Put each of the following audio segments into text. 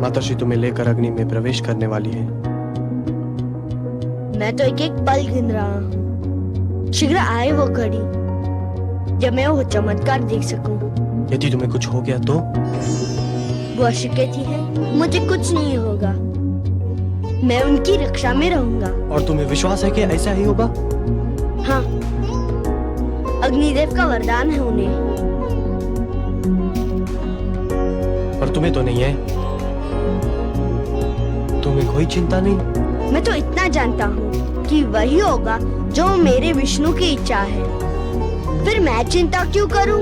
माताश्री तुम्हें लेकर अग्नि में प्रवेश करने वाली है। मैं तो एक एक पल गिन रहा हूँ। शीघ्र आए वो घड़ी जब मैं वो चमत्कार देख सकूं। यदि तुम्हें कुछ हो गया तो? वो कहती है मुझे कुछ नहीं होगा, मैं उनकी रक्षा में रहूंगा। और तुम्हें विश्वास है कि ऐसा ही होगा? हाँ, अग्निदेव का वरदान है उन्हें। पर तुम्हें तो नहीं है। तुम्हें कोई चिंता नहीं? मैं तो इतना जानता हूँ कि वही होगा जो मेरे विष्णु की इच्छा है। फिर मैं चिंता क्यों करूँ?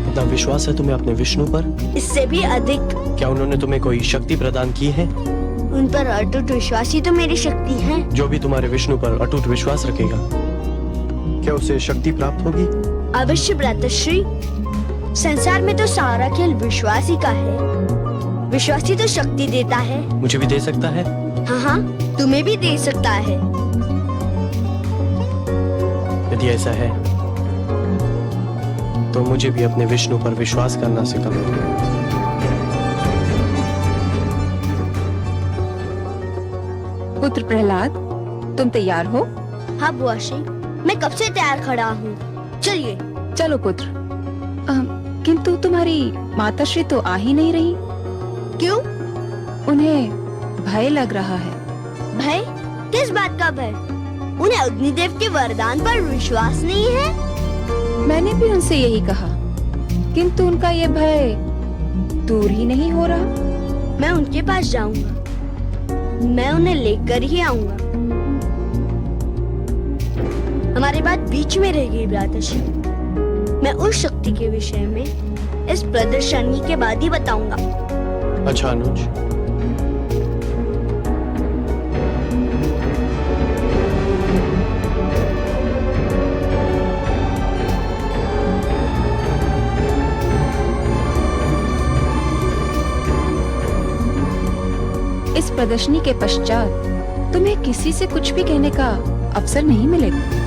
इतना विश्वास है तुम्हें अपने विष्णु पर? इससे भी अधिक। क्या उन्होंने तुम्हें कोई शक्ति प्रदान की है? उन पर अटूट विश्वास ही तो मेरी शक्ति है। जो भी तुम्हारे विष्णु पर अटूट विश्वास रखेगा, क्या उसे शक्ति प्राप्त होगी? अवश्य भ्रातश्री, संसार में तो सारा खेल विश्वास ही का है। विश्वास ही तो शक्ति देता है। मुझे भी दे सकता है? हाँ हाँ, तुम्हें भी दे सकता है। यदि ऐसा है तो मुझे भी अपने विष्णु पर विश्वास करना सिखा दो। पुत्र प्रहलाद, तुम तैयार हो? हाँ बुआश्री, मैं कब से तैयार खड़ा हूँ। चलिए। चलो पुत्र। किंतु तुम्हारी माताश्री तो आ ही नहीं रही। क्यों? उन्हें भय लग रहा है। भय? किस बात का भय? उन्हें अग्निदेव के वरदान पर विश्वास नहीं है? मैंने भी उनसे यही कहा, किंतु उनका ये भय दूर ही नहीं हो रहा। मैं उनके पास जाऊंगा, मैं उन्हें लेकर ही आऊंगा। हमारी बात बीच में रह गई भ्रातश्री। मैं उस शक्ति के विषय में इस प्रदर्शनी के बाद ही बताऊंगा। अच्छा अनुज, इस प्रदर्शनी के पश्चात तुम्हें किसी से कुछ भी कहने का अवसर नहीं मिलेगा।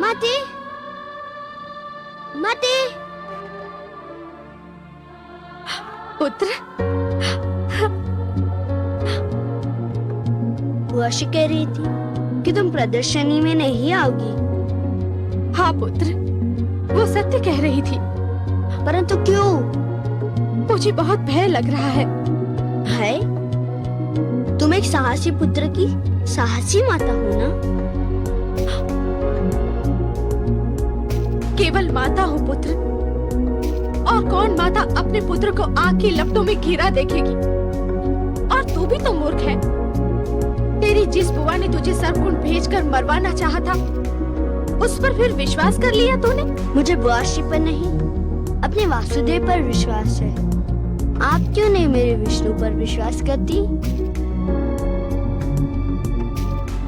माते, माते, पुत्र, बुआश्री कह रही थी कि तुम प्रदर्शनी में नहीं आओगी। हाँ पुत्र, वो सत्य कह रही थी। परंतु क्यों? मुझे बहुत भय लग रहा है। भय? तुम एक साहसी पुत्र की साहसी माता हो ना? केवल माता हो पुत्र, और कौन माता अपने पुत्र को आग की लपटों में घिरा देखेगी? और तू भी तो मूर्ख है। तेरी जिस बुआ ने तुझे सर्पकुंड भेजकर मरवाना चाहा था, उस पर फिर विश्वास कर लिया तूने? मुझे बुआश्री पर नहीं, अपने वासुदेव पर विश्वास है। आप क्यों नहीं मेरे विष्णु पर विश्वास करती?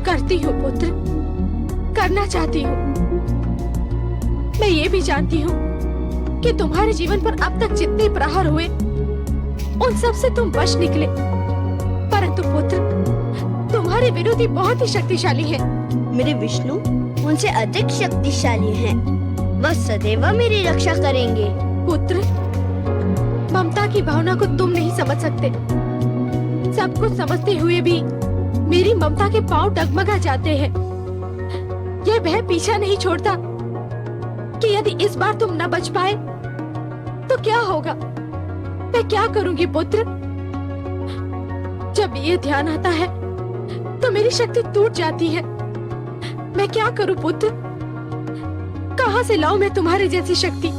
करती हूँ पुत्र, करना चाहती हूँ। मैं ये भी जानती हूँ कि तुम्हारे जीवन पर अब तक जितने प्रहार हुए, उन सब से तुम बच निकले। परंतु पुत्र, तुम्हारे विरोधी बहुत ही शक्तिशाली हैं। मेरे विष्णु उनसे अधिक शक्तिशाली हैं। वह सदैव मेरी रक्षा करेंगे। पुत्र, ममता की भावना को तुम नहीं समझ सकते। सब कुछ समझते हुए भी मेरी ममता के पांव डगमगा जाते हैं। यह भय पीछा नहीं छोड़ता कि यदि इस बार तुम न बच पाए तो क्या होगा। मैं क्या करूंगी पुत्र? जब ये ध्यान आता है तो मेरी शक्ति टूट जाती है। मैं क्या करूं पुत्र? कहां से लाऊं मैं तुम्हारे जैसी शक्ति?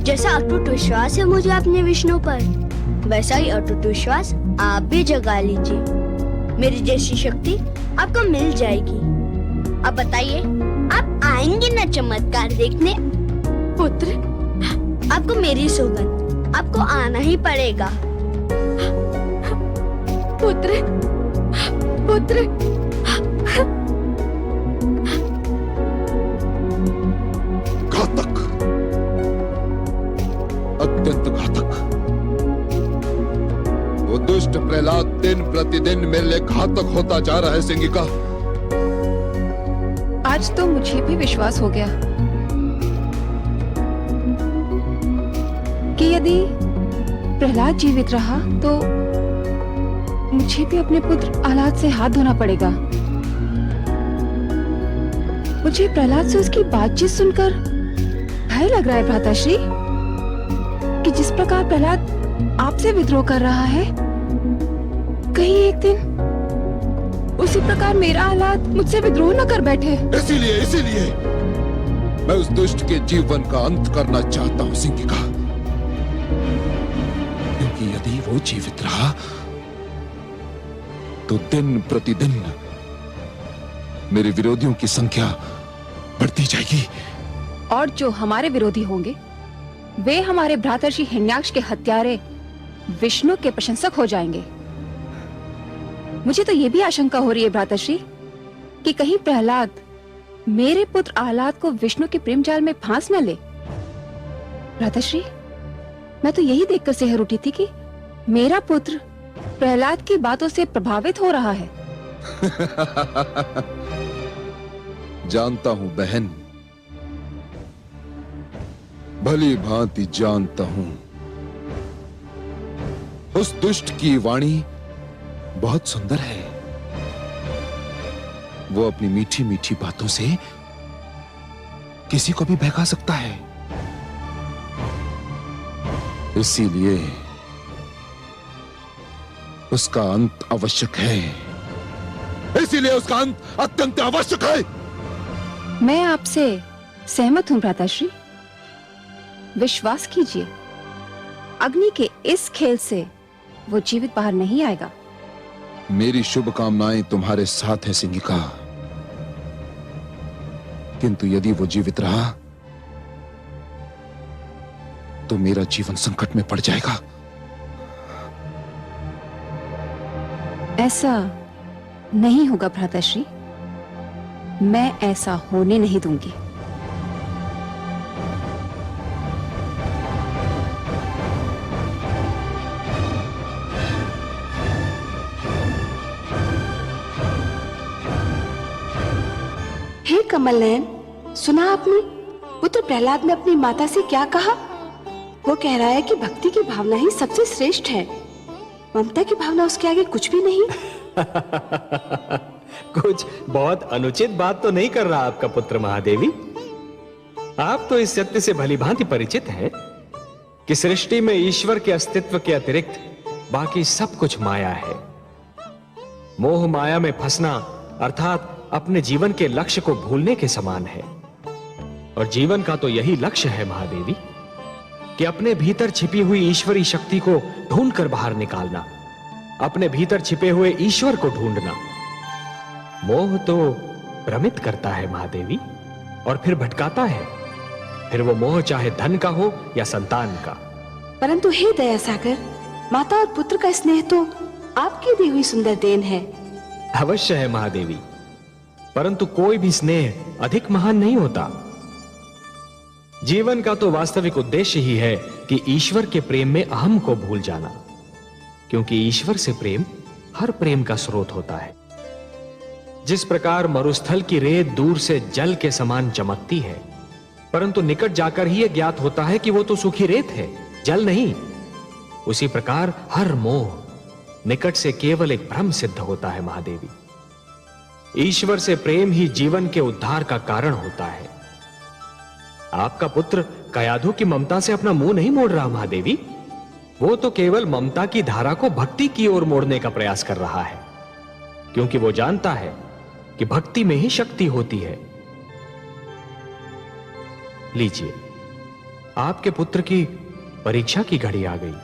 जैसा अटूट विश्वास है मुझे अपने विष्णु पर, वैसा ही अटूट विश्वास आप भी जगा लीजिए। मेरी जैसी शक्ति आपको मिल जाएगी। अब बताइए, आप आए आएंगे ना चमत्कार देखने? पुत्र, आपको मेरी सौगंध, आपको आना ही पड़ेगा। पुत्र, पुत्र। घातक, अत्यंत घातक। वो दुष्ट प्रहलाद दिन प्रतिदिन मेरे लिए घातक होता जा रहा है सिंगिका। आज तो मुझे भी विश्वास हो गया कि यदि प्रहलाद जीवित रहा तो मुझे भी अपने पुत्र आह्लाद से हाथ धोना पड़ेगा। मुझे प्रहलाद से उसकी बातचीत सुनकर भय लग रहा है भ्राताश्री, कि जिस प्रकार प्रहलाद आपसे विद्रोह कर रहा है, कहीं एक दिन उसी प्रकार मेरा आह्लाद मुझसे विद्रोह न कर बैठे। इसीलिए मैं उस दुष्ट के जीवन का अंत करना चाहता हूं सिंगिका, क्योंकि यदि वो जीवित रहा तो दिन प्रतिदिन मेरे विरोधियों की संख्या बढ़ती जाएगी। और जो हमारे विरोधी होंगे वे हमारे भ्रातर्षि हिरण्याक्ष के हत्यारे विष्णु के प्रशंसक हो जाएंगे। मुझे तो ये भी आशंका हो रही है भ्रातर्षि कि कहीं प्रहलाद मेरे पुत्र आह्लाद को विष्णु के प्रेम जाल में फांस न ले। भ्रातर्षि, मैं तो यही देखकर सिहर उठी थी कि मेरा पुत्र प्रहलाद की बातों से प्रभावित हो रहा है। जानता हूं बहन, भली भांति जानता हूं। उस दुष्ट की वाणी बहुत सुंदर है। वो अपनी मीठी मीठी बातों से किसी को भी बहका सकता है। इसीलिए उसका अंत आवश्यक है। इसीलिए उसका अंत अत्यंत आवश्यक है। मैं आपसे सहमत हूं भ्राताश्री। विश्वास कीजिए, अग्नि के इस खेल से वो जीवित बाहर नहीं आएगा। मेरी शुभकामनाएं तुम्हारे साथ है सिंगिका, किंतु यदि वो जीवित रहा तो मेरा जीवन संकट में पड़ जाएगा। ऐसा नहीं होगा भ्राताश्री, मैं ऐसा होने नहीं दूंगी। हे कमल नयन, सुना आपने? पुत्र प्रहलाद ने अपनी माता से क्या कहा? वो कह रहा है कि भक्ति की भावना ही सबसे श्रेष्ठ है, ममता की भावना उसके आगे कुछ भी नहीं। कुछ बहुत अनुचित बात तो नहीं कर रहा आपका पुत्र महादेवी। आप तो इस सत्य से भली भांति परिचित हैं कि सृष्टि में ईश्वर के अस्तित्व के अतिरिक्त बाकी सब कुछ माया है। मोह माया में फंसना अर्थात अपने जीवन के लक्ष्य को भूलने के समान है। और जीवन का तो यही लक्ष्य है महादेवी, कि अपने भीतर छिपी हुई ईश्वरी शक्ति को ढूंढकर बाहर निकालना, अपने भीतर छिपे हुए ईश्वर को ढूंढना। मोह तो भ्रमित करता है महादेवी और फिर भटकाता है। फिर वो मोह चाहे धन का हो या संतान का। परंतु हे दया सागर, माता और पुत्र का स्नेह तो आपकी दी हुई सुंदर देन है। अवश्य है महादेवी, परंतु कोई भी स्नेह अधिक महान नहीं होता। जीवन का तो वास्तविक उद्देश्य ही है कि ईश्वर के प्रेम में अहम को भूल जाना, क्योंकि ईश्वर से प्रेम हर प्रेम का स्रोत होता है। जिस प्रकार मरुस्थल की रेत दूर से जल के समान चमकती है, परंतु निकट जाकर ही यह ज्ञात होता है कि वो तो सूखी रेत है, जल नहीं। उसी प्रकार हर मोह निकट से केवल एक भ्रम सिद्ध होता है महादेवी। ईश्वर से प्रेम ही जीवन के उद्धार का कारण होता है। आपका पुत्र कयाधु की ममता से अपना मुंह नहीं मोड़ रहा महादेवी, वो तो केवल ममता की धारा को भक्ति की ओर मोड़ने का प्रयास कर रहा है, क्योंकि वो जानता है कि भक्ति में ही शक्ति होती है। लीजिए, आपके पुत्र की परीक्षा की घड़ी आ गई।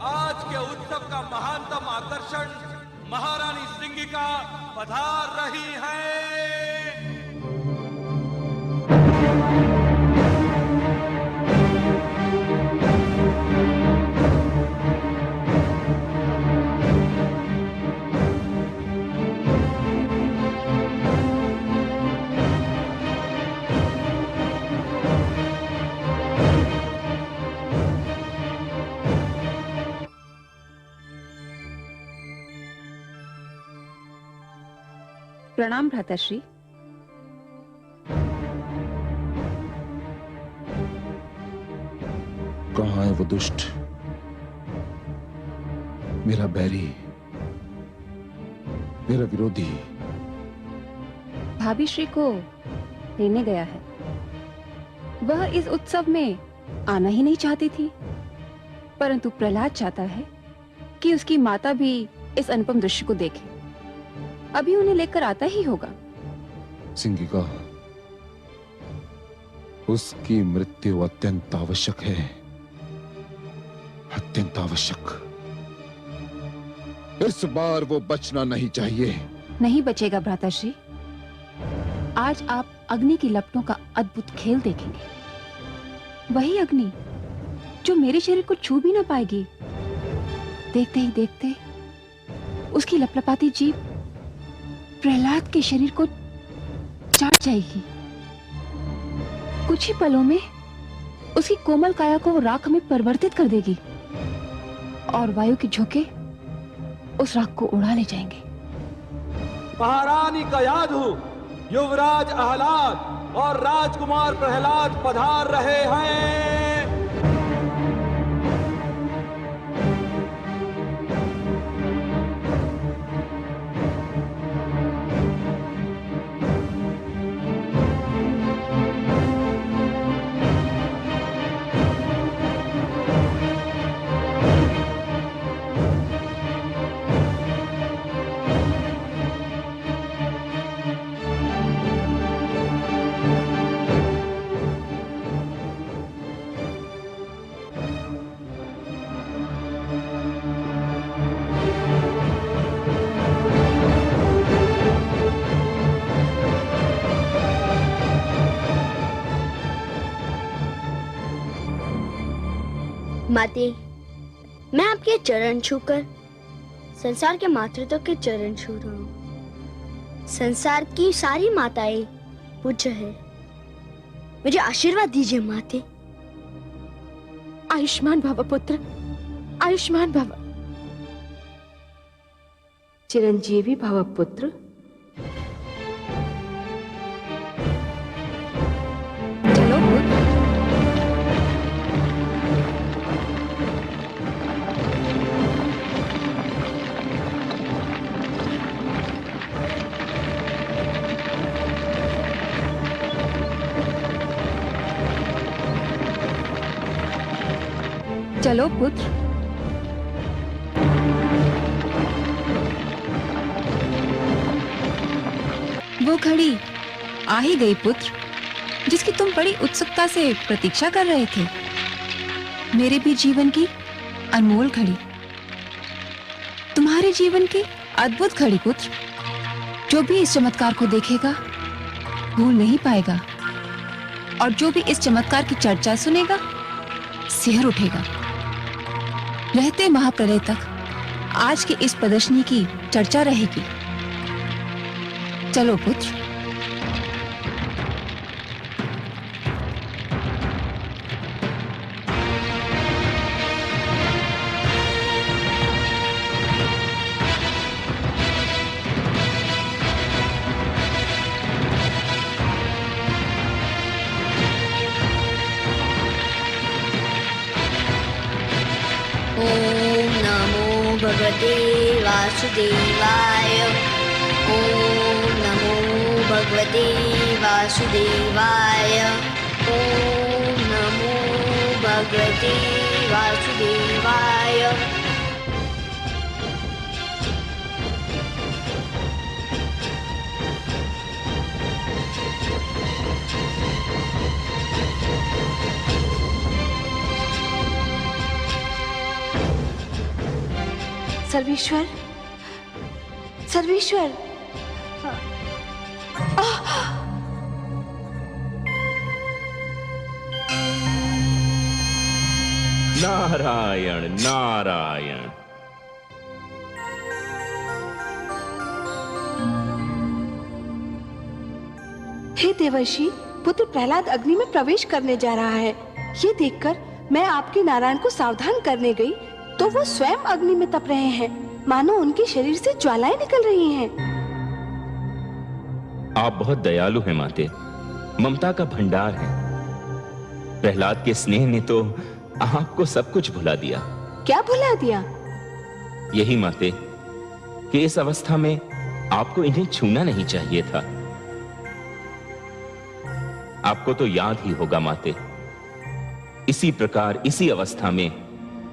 आज के उत्सव का महानतम आकर्षण महारानी सिंगिका पधार रही है। प्रणाम भ्राताश्री। कहाँ है वो दुष्ट, मेरा बैरी, मेरा विरोधी? भाभी श्री को लेने गया है। वह इस उत्सव में आना ही नहीं चाहती थी, परंतु प्रहलाद चाहता है कि उसकी माता भी इस अनुपम दृश्य को देखे। अभी उन्हें लेकर आता ही होगा। सिंगिका, उसकी मृत्यु अत्यंत आवश्यक है, अत्यंत आवश्यक। इस बार वो बचना नहीं चाहिए। नहीं बचेगा भ्राताश्री। आज आप अग्नि की लपटों का अद्भुत खेल देखेंगे। वही अग्नि जो मेरे शरीर को छू भी ना पाएगी। देखते ही देखते उसकी लपलपाती जीभ प्रहलाद के शरीर को चाट जाएगी। कुछ ही पलों में उसकी कोमल काया को राख में परिवर्तित कर देगी और वायु के झोंके उस राख को उड़ा ले जाएंगे। महारानी का याद हो, युवराज आह्लाद और राजकुमार प्रहलाद पधार रहे हैं। माते, मैं आपके चरण छूकर संसार के मातृत्व के चरण छू रहा हूँ। संसार की सारी माताएं पूज्य है। मुझे आशीर्वाद दीजिए माते। आयुष्मान भव पुत्र, आयुष्मान भव। चिरंजीवी भव पुत्र। चलो पुत्र। चलो पुत्र। वो घड़ी आ ही गई पुत्र, जिसकी तुम बड़ी उत्सुकता से प्रतीक्षा कर रहे थे। मेरे भी जीवन की अनमोल घड़ी, तुम्हारे जीवन की अद्भुत घड़ी पुत्र। जो भी इस चमत्कार को देखेगा भूल नहीं पाएगा, और जो भी इस चमत्कार की चर्चा सुनेगा सिहर उठेगा। रहते महाप्रलय तक आज की इस प्रदर्शनी की चर्चा रहेगी। चलो पुत्र। ओम नमो भगवते वासुदेवाय। ओम नमो भगवते वासुदेवाय। ओम नमो भगवते वासुदेवाय। सर्वेश्वर, सर्वेश्वर। नारायण नारायण। हे देवर्षि, पुत्र प्रहलाद अग्नि में प्रवेश करने जा रहा है। ये देखकर मैं आपके नारायण को सावधान करने गई तो वो स्वयं अग्नि में तप रहे हैं, मानो उनके शरीर से ज्वालाएं निकल रही हैं। आप बहुत दयालु हैं माते, ममता का भंडार है। प्रहलाद के स्नेह ने तो आपको सब कुछ भुला दिया। क्या भुला दिया? यही माते कि इस अवस्था में आपको इन्हें छूना नहीं चाहिए था। आपको तो याद ही होगा माते, इसी प्रकार इसी अवस्था में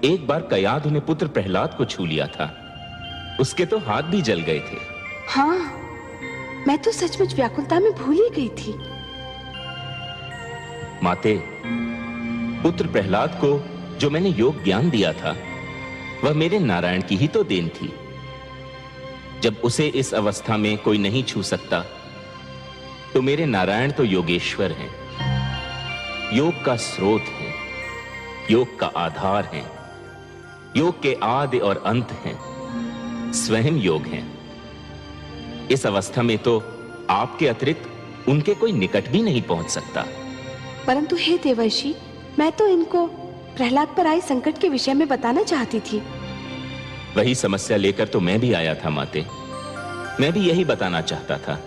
एक बार कयाधु ने पुत्र प्रहलाद को छू लिया था। उसके तो हाथ भी जल गए थे। हाँ, मैं तो सचमुच व्याकुलता में भूल ही गई थी। माते, पुत्र प्रहलाद को जो मैंने योग ज्ञान दिया था वह मेरे नारायण की ही तो देन थी। जब उसे इस अवस्था में कोई नहीं छू सकता तो मेरे नारायण तो योगेश्वर हैं, योग का स्रोत है, योग का आधार है, योग के आदि और अंत हैं, स्वयं योग हैं। इस अवस्था में तो आपके अतिरिक्त उनके कोई निकट भी नहीं पहुंच सकता। परंतु हे देवर्षि, मैं तो इनको प्रहलाद पर आए संकट के विषय में बताना चाहती थी। वही समस्या लेकर तो मैं भी आया था माते, मैं भी यही बताना चाहता था।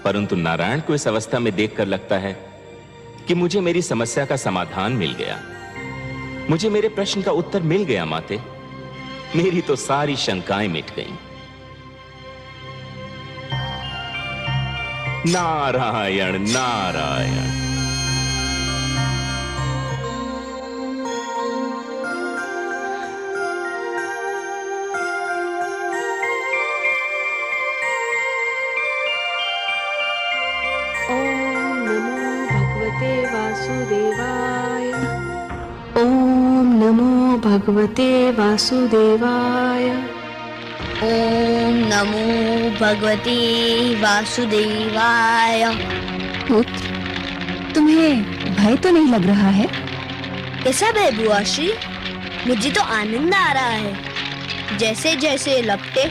परंतु नारायण को इस अवस्था में देखकर लगता है कि मुझे मेरी समस्या का समाधान मिल गया, मुझे मेरे प्रश्न का उत्तर मिल गया माते। मेरी तो सारी शंकाएं मिट गईं। नारायण नारायण। भगवते वासुदेवाय। ओम नमो भगवते वासुदेवाय। पुत्र, तुम्हें भय तो नहीं लग रहा है? कैसा भय बुआ श्री? मुझे तो आनंद आ रहा है। जैसे जैसे लपटे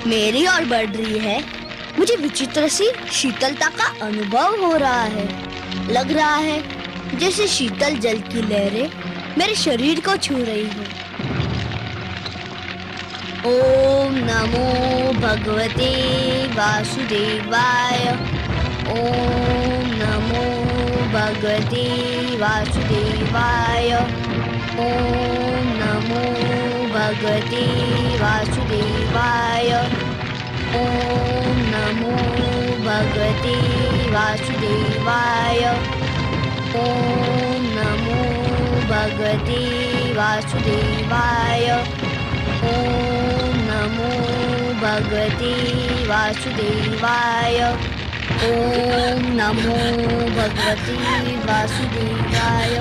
मेरी ओर बढ़ रही है, मुझे विचित्र सी शीतलता का अनुभव हो रहा है। लग रहा है जैसे शीतल जल की लहरें मेरे शरीर को छू रही हो। ओम नमो भगवते वासुदेवाय। ओम नमो भगवते वासुदेवाय। ओम नमो भगवते वासुदेवाय। ओम नमो भगवते वासुदेवाय। ओम नमो भगवते वासुदेवाय। ओम नमो भगवते वासुदेवाय। ओम नमो भगवते वासुदेवाय।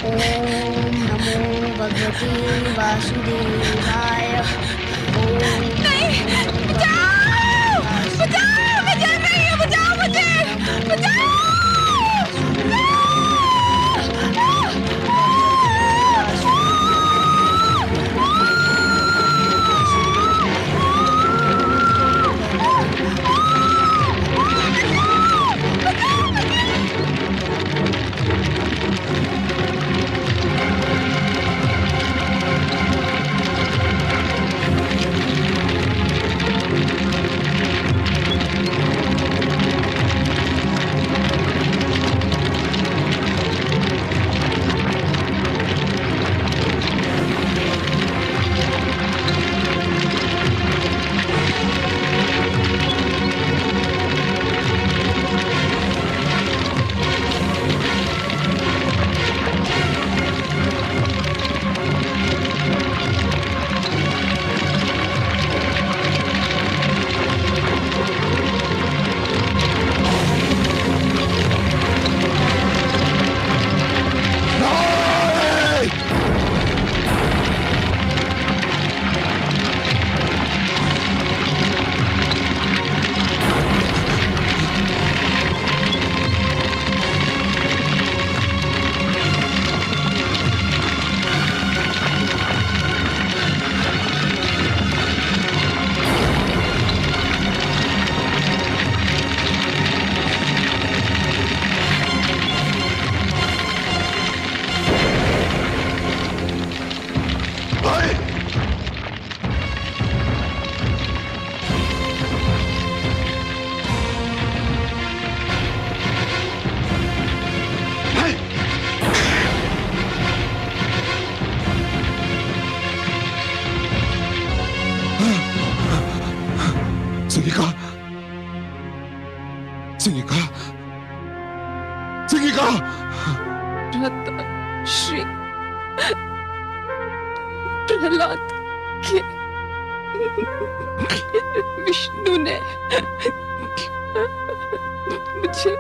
ओम नमो भगवते वासुदेवाय। ओम बचाओ! बचाओ! मैं जल रही हूँ, बचाओ मुझे! बचाओ! सिंगिका, सिंगिका, सिंगिका। श्री प्रहलाद के विष्णु ने मुझे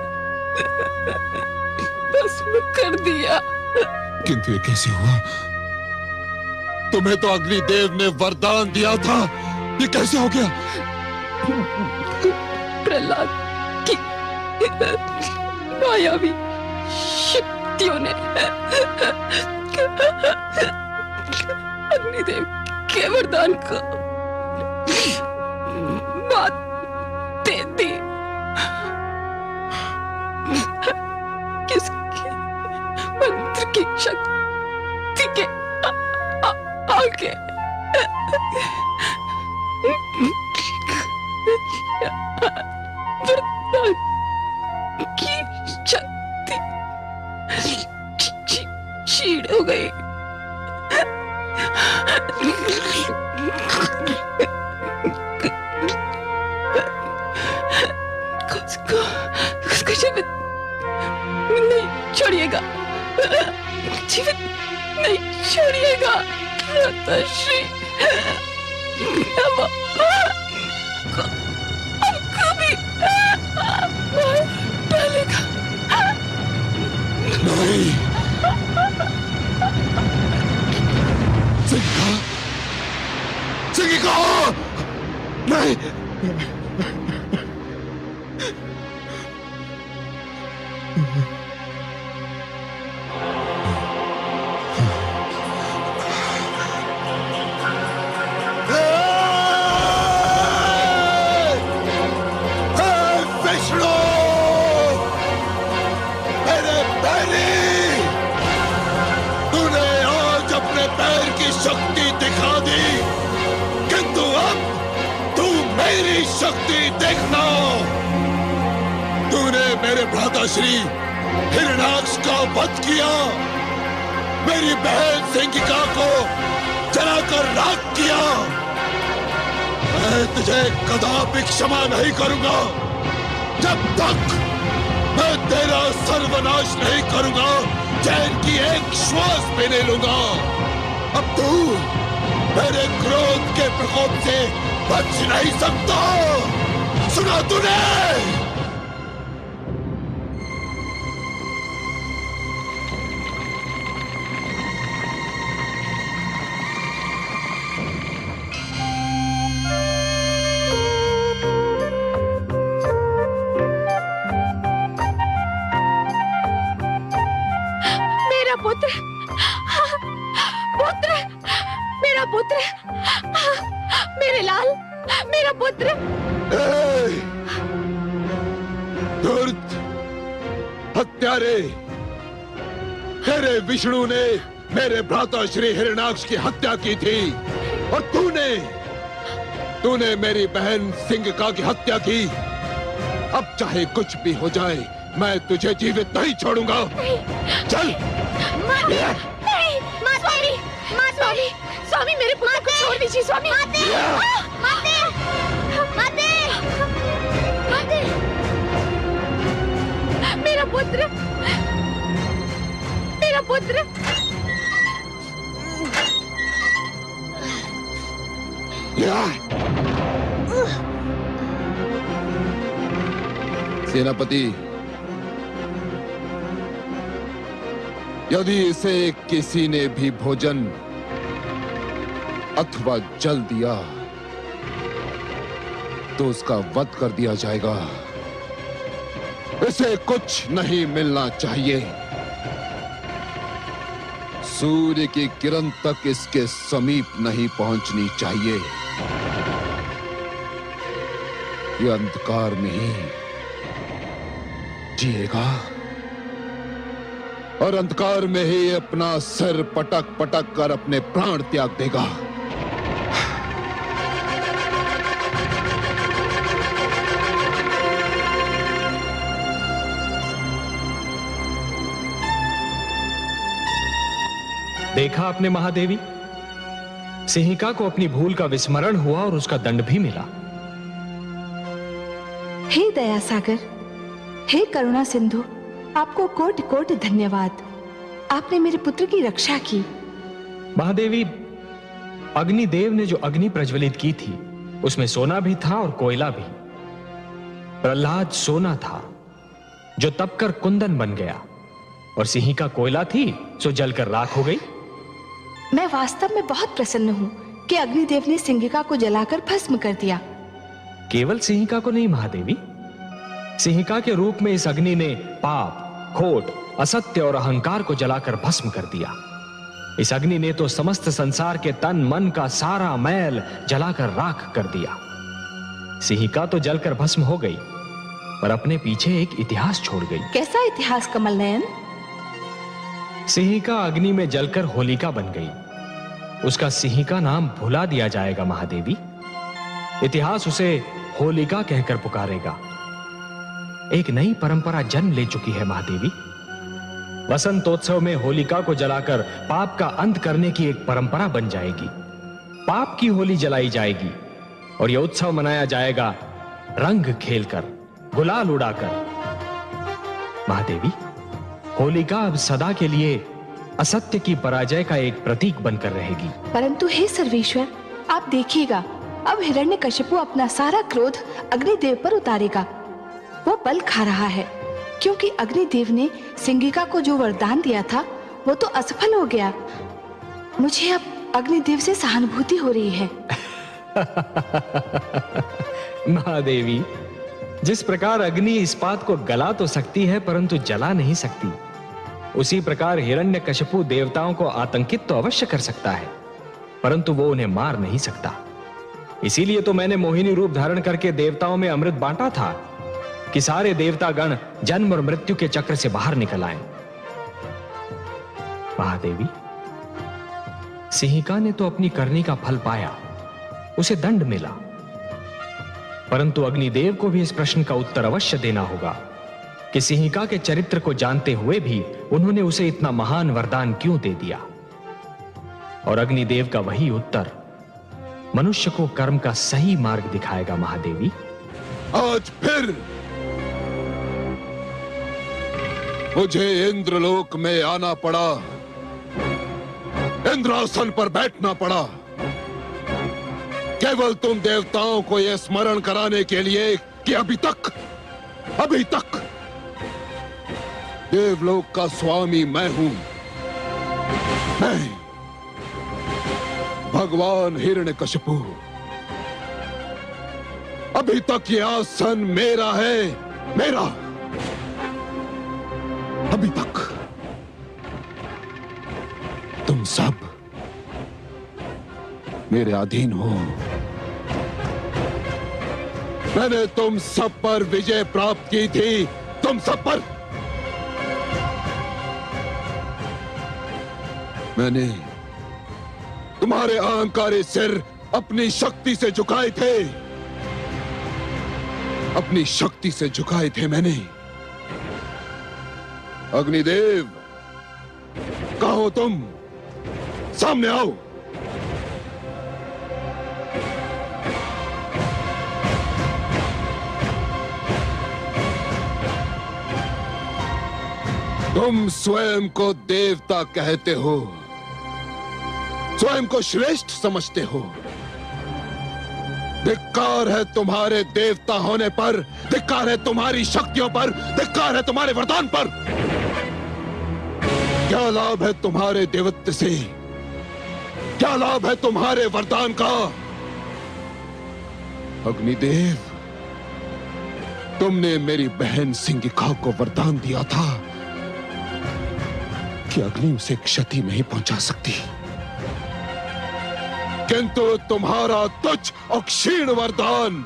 भस्म कर दिया। किंतु ये कैसे हुआ? तुम्हें तो अग्निदेव ने वरदान दिया था, ये कैसे हो गया? प्रहलाद की मायावी शक्तियों ने अग्निदेव के वरदान को मात दे दी। किसके मंत्र की शक्ति के आगे वरदान की शक्ति क्षीण हो गई। उसको जीवित नहीं छोड़िएगा, जीवित नहीं छोड़िएगा। श्री हमको भी मार डालेगा। नहीं, सिंगिका, सिंगिका, नहीं। शक्ति दिखा दी, किंतु अब तू मेरी शक्ति देखना। तूने मेरे भ्राता श्री हिरण्याक्ष का वध किया, मेरी बहन सिंगिका को जलाकर राख किया। मैं तुझे कदापि क्षमा नहीं करूंगा जब तक मैं तेरा सर्वनाश नहीं करूंगा, चैन की एक श्वास भी नहीं लूंगा। अब तू मेरे क्रोध के प्रकोप से बच नहीं सकता। सुना तूने? मेरा पुत्र, मेरा पुत्र, मेरे लाल, मेरा पुत्र। धूर्त हत्यारे, तेरे विष्णु ने मेरे भ्राता श्री हिरण्याक्ष की हत्या की थी और तूने मेरी बहन सिंगिका की हत्या की। अब चाहे कुछ भी हो जाए, मैं तुझे जीवित नहीं छोड़ूंगा। चल। नहीं, स्वामी, स्वामी, स्वामी, मेरे पुत्र को छोड़ दीजिए। स्वामी, माते, माते, माते, माते, मेरा पुत्र, मेरा पुत्र। सेनापति, यदि इसे किसी ने भी भोजन अथवा जल दिया तो उसका वध कर दिया जाएगा। इसे कुछ नहीं मिलना चाहिए। सूर्य की किरण तक इसके समीप नहीं पहुंचनी चाहिए। ये अंधकार में ही जिएगा और अंधकार में ही अपना सिर पटक पटक कर अपने प्राण त्याग देगा। देखा आपने महादेवी, सिंहिका को अपनी भूल का विस्मरण हुआ और उसका दंड भी मिला। हे दया सागर, हे करुणा सिंधु, आपको कोटि कोटि धन्यवाद। आपने मेरे पुत्र की रक्षा की। महादेवी, अग्निदेव ने जो अग्नि प्रज्वलित की थी उसमें सोना भी था और कोयला भी। प्रहलाद सोना था जो तपकर कुंदन बन गया, और सिंहिका कोयला थी जो जलकर राख हो गई। मैं वास्तव में बहुत प्रसन्न हूँ कि अग्निदेव ने सिंहिका को जलाकर भस्म कर दिया। केवल सिंहिका को नहीं महादेवी, सिंहिका के रूप में इस अग्नि ने पाप, खोट, असत्य और अहंकार को जलाकर भस्म कर दिया। इस अग्नि ने तो समस्त संसार के तन मन का सारा मैल जलाकर राख कर दिया। सिंहिका तो जलकर भस्म हो गई, पर अपने पीछे एक इतिहास छोड़ गई। कैसा इतिहास कमल नयन? सिंहिका अग्नि में जलकर होलिका बन गई। उसका सिंहिका नाम भुला दिया जाएगा महादेवी। इतिहास उसे होलिका कहकर पुकारेगा। एक नई परंपरा जन्म ले चुकी है महादेवी। वसंतोत्सव में होलिका को जलाकर पाप का अंत करने की एक परंपरा बन जाएगी। पाप की होली जलाई जाएगी और यह उत्सव मनाया जाएगा रंग खेलकर, गुलाल उड़ाकर। महादेवी, होलिका अब सदा के लिए असत्य की पराजय का एक प्रतीक बनकर रहेगी। परंतु हे सर्वेश्वर, आप देखिएगा, अब हिरण्यकशिपु अपना सारा क्रोध अग्निदेव पर उतारेगा। वो बल खा रहा है, क्योंकि अग्निदेव ने सिंहिका को जो वरदान दिया था वो तो असफल हो गया। मुझे अब अग्निदेव से सहानुभूति हो रही है। महादेवी, जिस प्रकार अग्नि इस्पात को गला तो सकती है परंतु जला नहीं सकती, उसी प्रकार हिरण्यकशिपु देवताओं को आतंकित तो अवश्य कर सकता है, परंतु वो उन्हें मार नहीं सकता। इसीलिए तो मैंने मोहिनी रूप धारण करके देवताओं में अमृत बांटा था कि सारे देवतागण जन्म और मृत्यु के चक्र से बाहर निकल आए। महादेवी, सिंहिका ने तो अपनी करनी का फल पाया, उसे दंड मिला, परंतु अग्निदेव को भी इस प्रश्न का उत्तर अवश्य देना होगा कि सिंहिका के चरित्र को जानते हुए भी उन्होंने उसे इतना महान वरदान क्यों दे दिया। और अग्निदेव का वही उत्तर मनुष्य को कर्म का सही मार्ग दिखाएगा। महादेवी, आज फिर मुझे इंद्रलोक में आना पड़ा, इंद्रासन पर बैठना पड़ा, केवल तुम देवताओं को यह स्मरण कराने के लिए कि अभी तक देवलोक का स्वामी मैं हूं। मैं भगवान हिरण्यकशिपु, अभी तक यह आसन मेरा है, मेरा। अभी तक तुम सब मेरे अधीन हो। मैंने तुम सब पर विजय प्राप्त की थी, तुम सब पर। मैंने तुम्हारे अहंकारी सिर अपनी शक्ति से झुकाए थे, अपनी शक्ति से झुकाए थे मैंने। अग्निदेव, कहाँ हो तुम? सामने आओ। तुम स्वयं को देवता कहते हो, स्वयं को श्रेष्ठ समझते हो। धिक्कार है तुम्हारे देवता होने पर, धिक्कार है तुम्हारी शक्तियों पर, धिक्कार है तुम्हारे वरदान पर। क्या लाभ है तुम्हारे देवत्व से? क्या लाभ है तुम्हारे वरदान का? अग्निदेव, तुमने मेरी बहन सिंहिका को वरदान दिया था कि अग्नि उसे क्षति नहीं पहुंचा सकती, किंतु तुम्हारा तुच्छ और क्षीण वरदान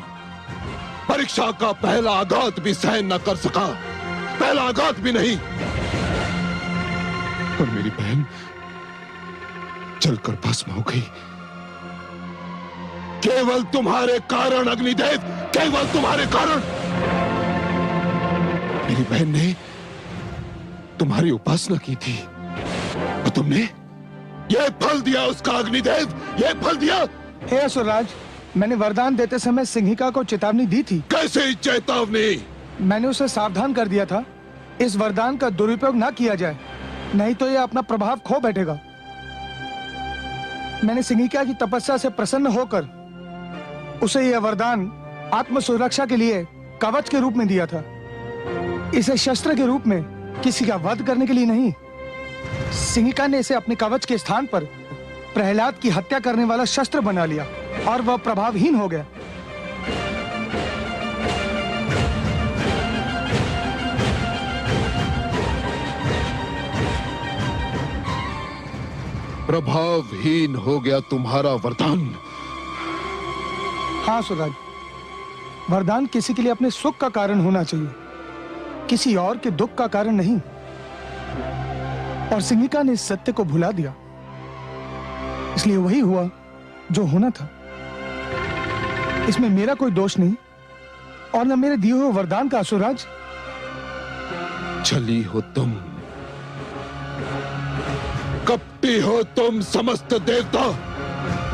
परीक्षा का पहला आघात भी सहन न कर सका, पहला आघात भी नहीं। और मेरी बहन जलकर भस्म हो गई। केवल तुम्हारे कारण अग्निदेव, केवल तुम्हारे कारण। मेरी बहन ने तुम्हारी उपासना की थी और तुमने यह फल दिया उसका। अग्निदेव, यह फल दिया। हे असुरराज, मैंने वरदान देते समय सिंहिका को चेतावनी दी थी। कैसे चेतावनी? मैंने उसे सावधान कर दिया था, इस वरदान का दुरुपयोग ना किया जाए, नहीं तो यह अपना प्रभाव खो बैठेगा। मैंने सिंहिका की तपस्या से प्रसन्न होकर उसे यह वरदान आत्म सुरक्षा के लिए कवच के रूप में दिया था, इसे शस्त्र के रूप में किसी का वध करने के लिए नहीं। सिंहिका ने इसे अपने कवच के स्थान पर प्रहलाद की हत्या करने वाला शस्त्र बना लिया और वह प्रभावहीन हो गया। प्रभावहीन हो गया तुम्हारा वरदान। हाँ सुराज, वरदान किसी के लिए अपने सुख का कारण होना चाहिए, किसी और के दुख का कारण नहीं। और सिंहिका ने इस सत्य को भुला दिया, इसलिए वही हुआ जो होना था। इसमें मेरा कोई दोष नहीं और न मेरे दिए हुए वरदान का। असुरराज, छली हो तुम, कपटी हो तुम समस्त देवता,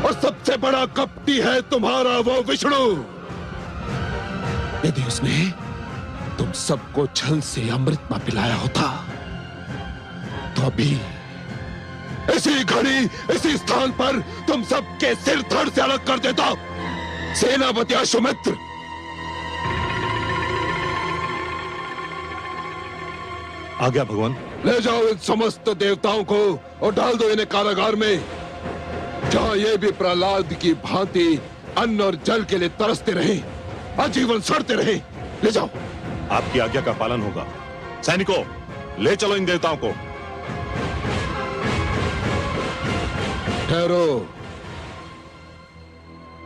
और सबसे बड़ा कपटी है तुम्हारा वो विष्णु। यदि उसने तुम सबको छल से अमृत में पिलाया होता तो अभी इसी घड़ी इसी स्थान पर तुम सबके सिर धड़ से अलग कर देता। सेनापति अश्वमित्र, आ गया भगवान। ले जाओ इन समस्त देवताओं को और डाल दो इन्हें कारागार में, जहां ये भी प्रहलाद की भांति अन्न और जल के लिए तरसते रहे, आजीवन सड़ते रहे। ले जाओ। आपकी आज्ञा का पालन होगा। सैनिकों, ले चलो इन देवताओं को। ठहरो,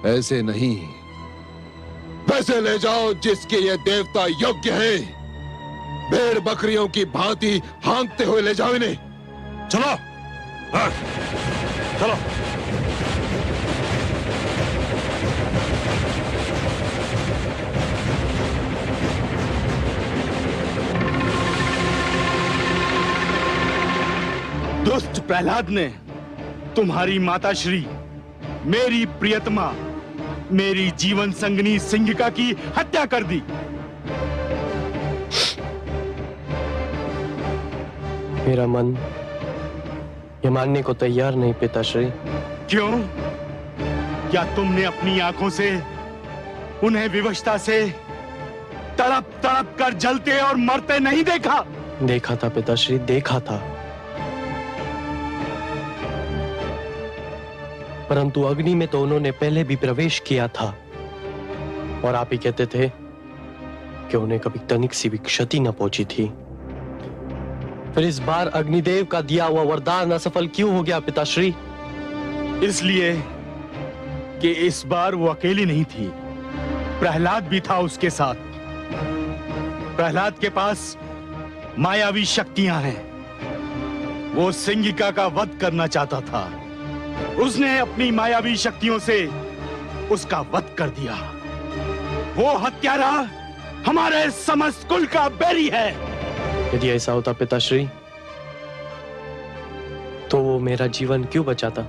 ऐसे नहीं, वैसे ले जाओ जिसके ये देवता योग्य हैं। भेड़ बकरियों की भांति हाँकते हुए ले जाओ इन्हें। चलो। हाँ, चलो। दुष्ट प्रहलाद ने तुम्हारी माता श्री, मेरी प्रियतमा, मेरी जीवन संगनी सिंहिका की हत्या कर दी। मेरा मन ये मानने को तैयार नहीं पिताश्री। क्यों? क्या तुमने अपनी आंखों से उन्हें विवशता से तड़प तड़प कर जलते और मरते नहीं देखा? देखा था पिताश्री, देखा था, परंतु अग्नि में तो उन्होंने पहले भी प्रवेश किया था और आप ही कहते थे कि उन्हें कभी तनिक सी भी क्षति न पहुंची थी। फिर इस बार अग्निदेव का दिया हुआ वरदान असफल क्यों हो गया पिताश्री? इसलिए कि इस बार वो अकेली नहीं थी, प्रहलाद भी था उसके साथ। प्रहलाद के पास मायावी शक्तियां हैं। वो सिंहिका का वध करना चाहता था। उसने अपनी मायावी शक्तियों से उसका वध कर दिया। वो हत्यारा हमारे समस्त कुल का बैरी है। यदि ऐसा होता पिताश्री, तो वो मेरा जीवन क्यों बचाता?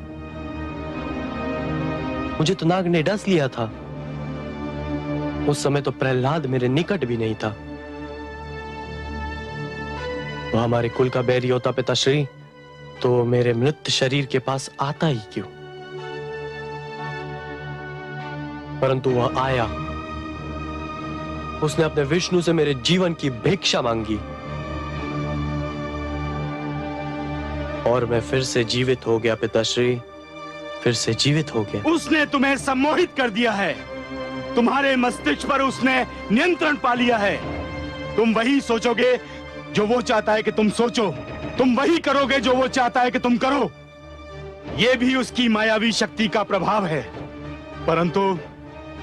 मुझे तो नाग ने डस लिया था। उस समय तो प्रहलाद मेरे निकट भी नहीं था। वो हमारे कुल का बैरी होता पिताश्री, तो मेरे मृत शरीर के पास आता ही क्यों? परंतु वह आया। उसने अपने विष्णु से मेरे जीवन की भिक्षा मांगी और मैं फिर से जीवित हो गया पिताश्री, फिर से जीवित हो गया। उसने तुम्हें सम्मोहित कर दिया है। तुम्हारे मस्तिष्क पर उसने नियंत्रण पा लिया है। तुम वही सोचोगे जो वो चाहता है कि तुम सोचो, तुम वही करोगे जो वो चाहता है कि तुम करो। ये भी उसकी मायावी शक्ति का प्रभाव है। परंतु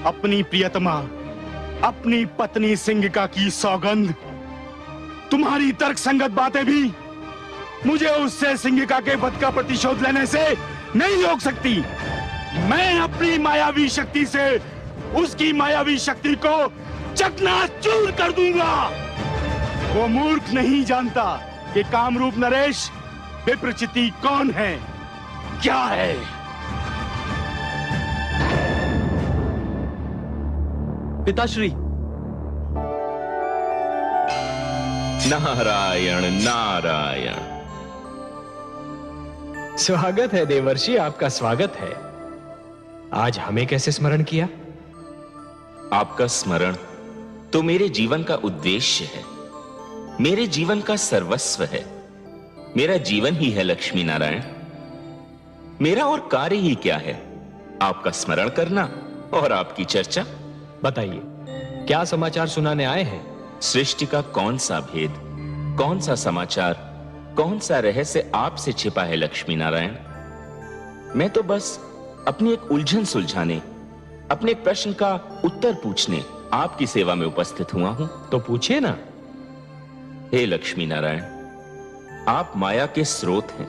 अपनी प्रियतमा, अपनी पत्नी सिंहिका की सौगंध, तुम्हारी तर्कसंगत बातें भी मुझे उससे सिंगिका के वध का प्रतिशोध लेने से नहीं रोक सकती। मैं अपनी मायावी शक्ति से उसकी मायावी शक्ति को चकनाचूर कर दूंगा। वो मूर्ख नहीं जानता कि कामरूप नरेश विप्रचिति कौन है, क्या है। पिताश्री। नारायण नारायण। स्वागत है देवर्षि, आपका स्वागत है। आज हमें कैसे स्मरण किया? आपका स्मरण तो मेरे जीवन का उद्देश्य है, मेरे जीवन का सर्वस्व है। मेरा जीवन ही है लक्ष्मी नारायण। मेरा और कार्य ही क्या है? आपका स्मरण करना और आपकी चर्चा। बताइए, क्या समाचार सुनाने आए हैं? सृष्टि का कौन सा भेद, कौन सा समाचार, कौन सा रहस्य आपसे छिपा है लक्ष्मी नारायण? मैं तो बस अपनी एक उलझन सुलझाने, अपने एक प्रश्न का उत्तर पूछने आपकी सेवा में उपस्थित हुआ हूं। तो पूछिए ना। हे लक्ष्मी नारायण, आप माया के स्रोत हैं,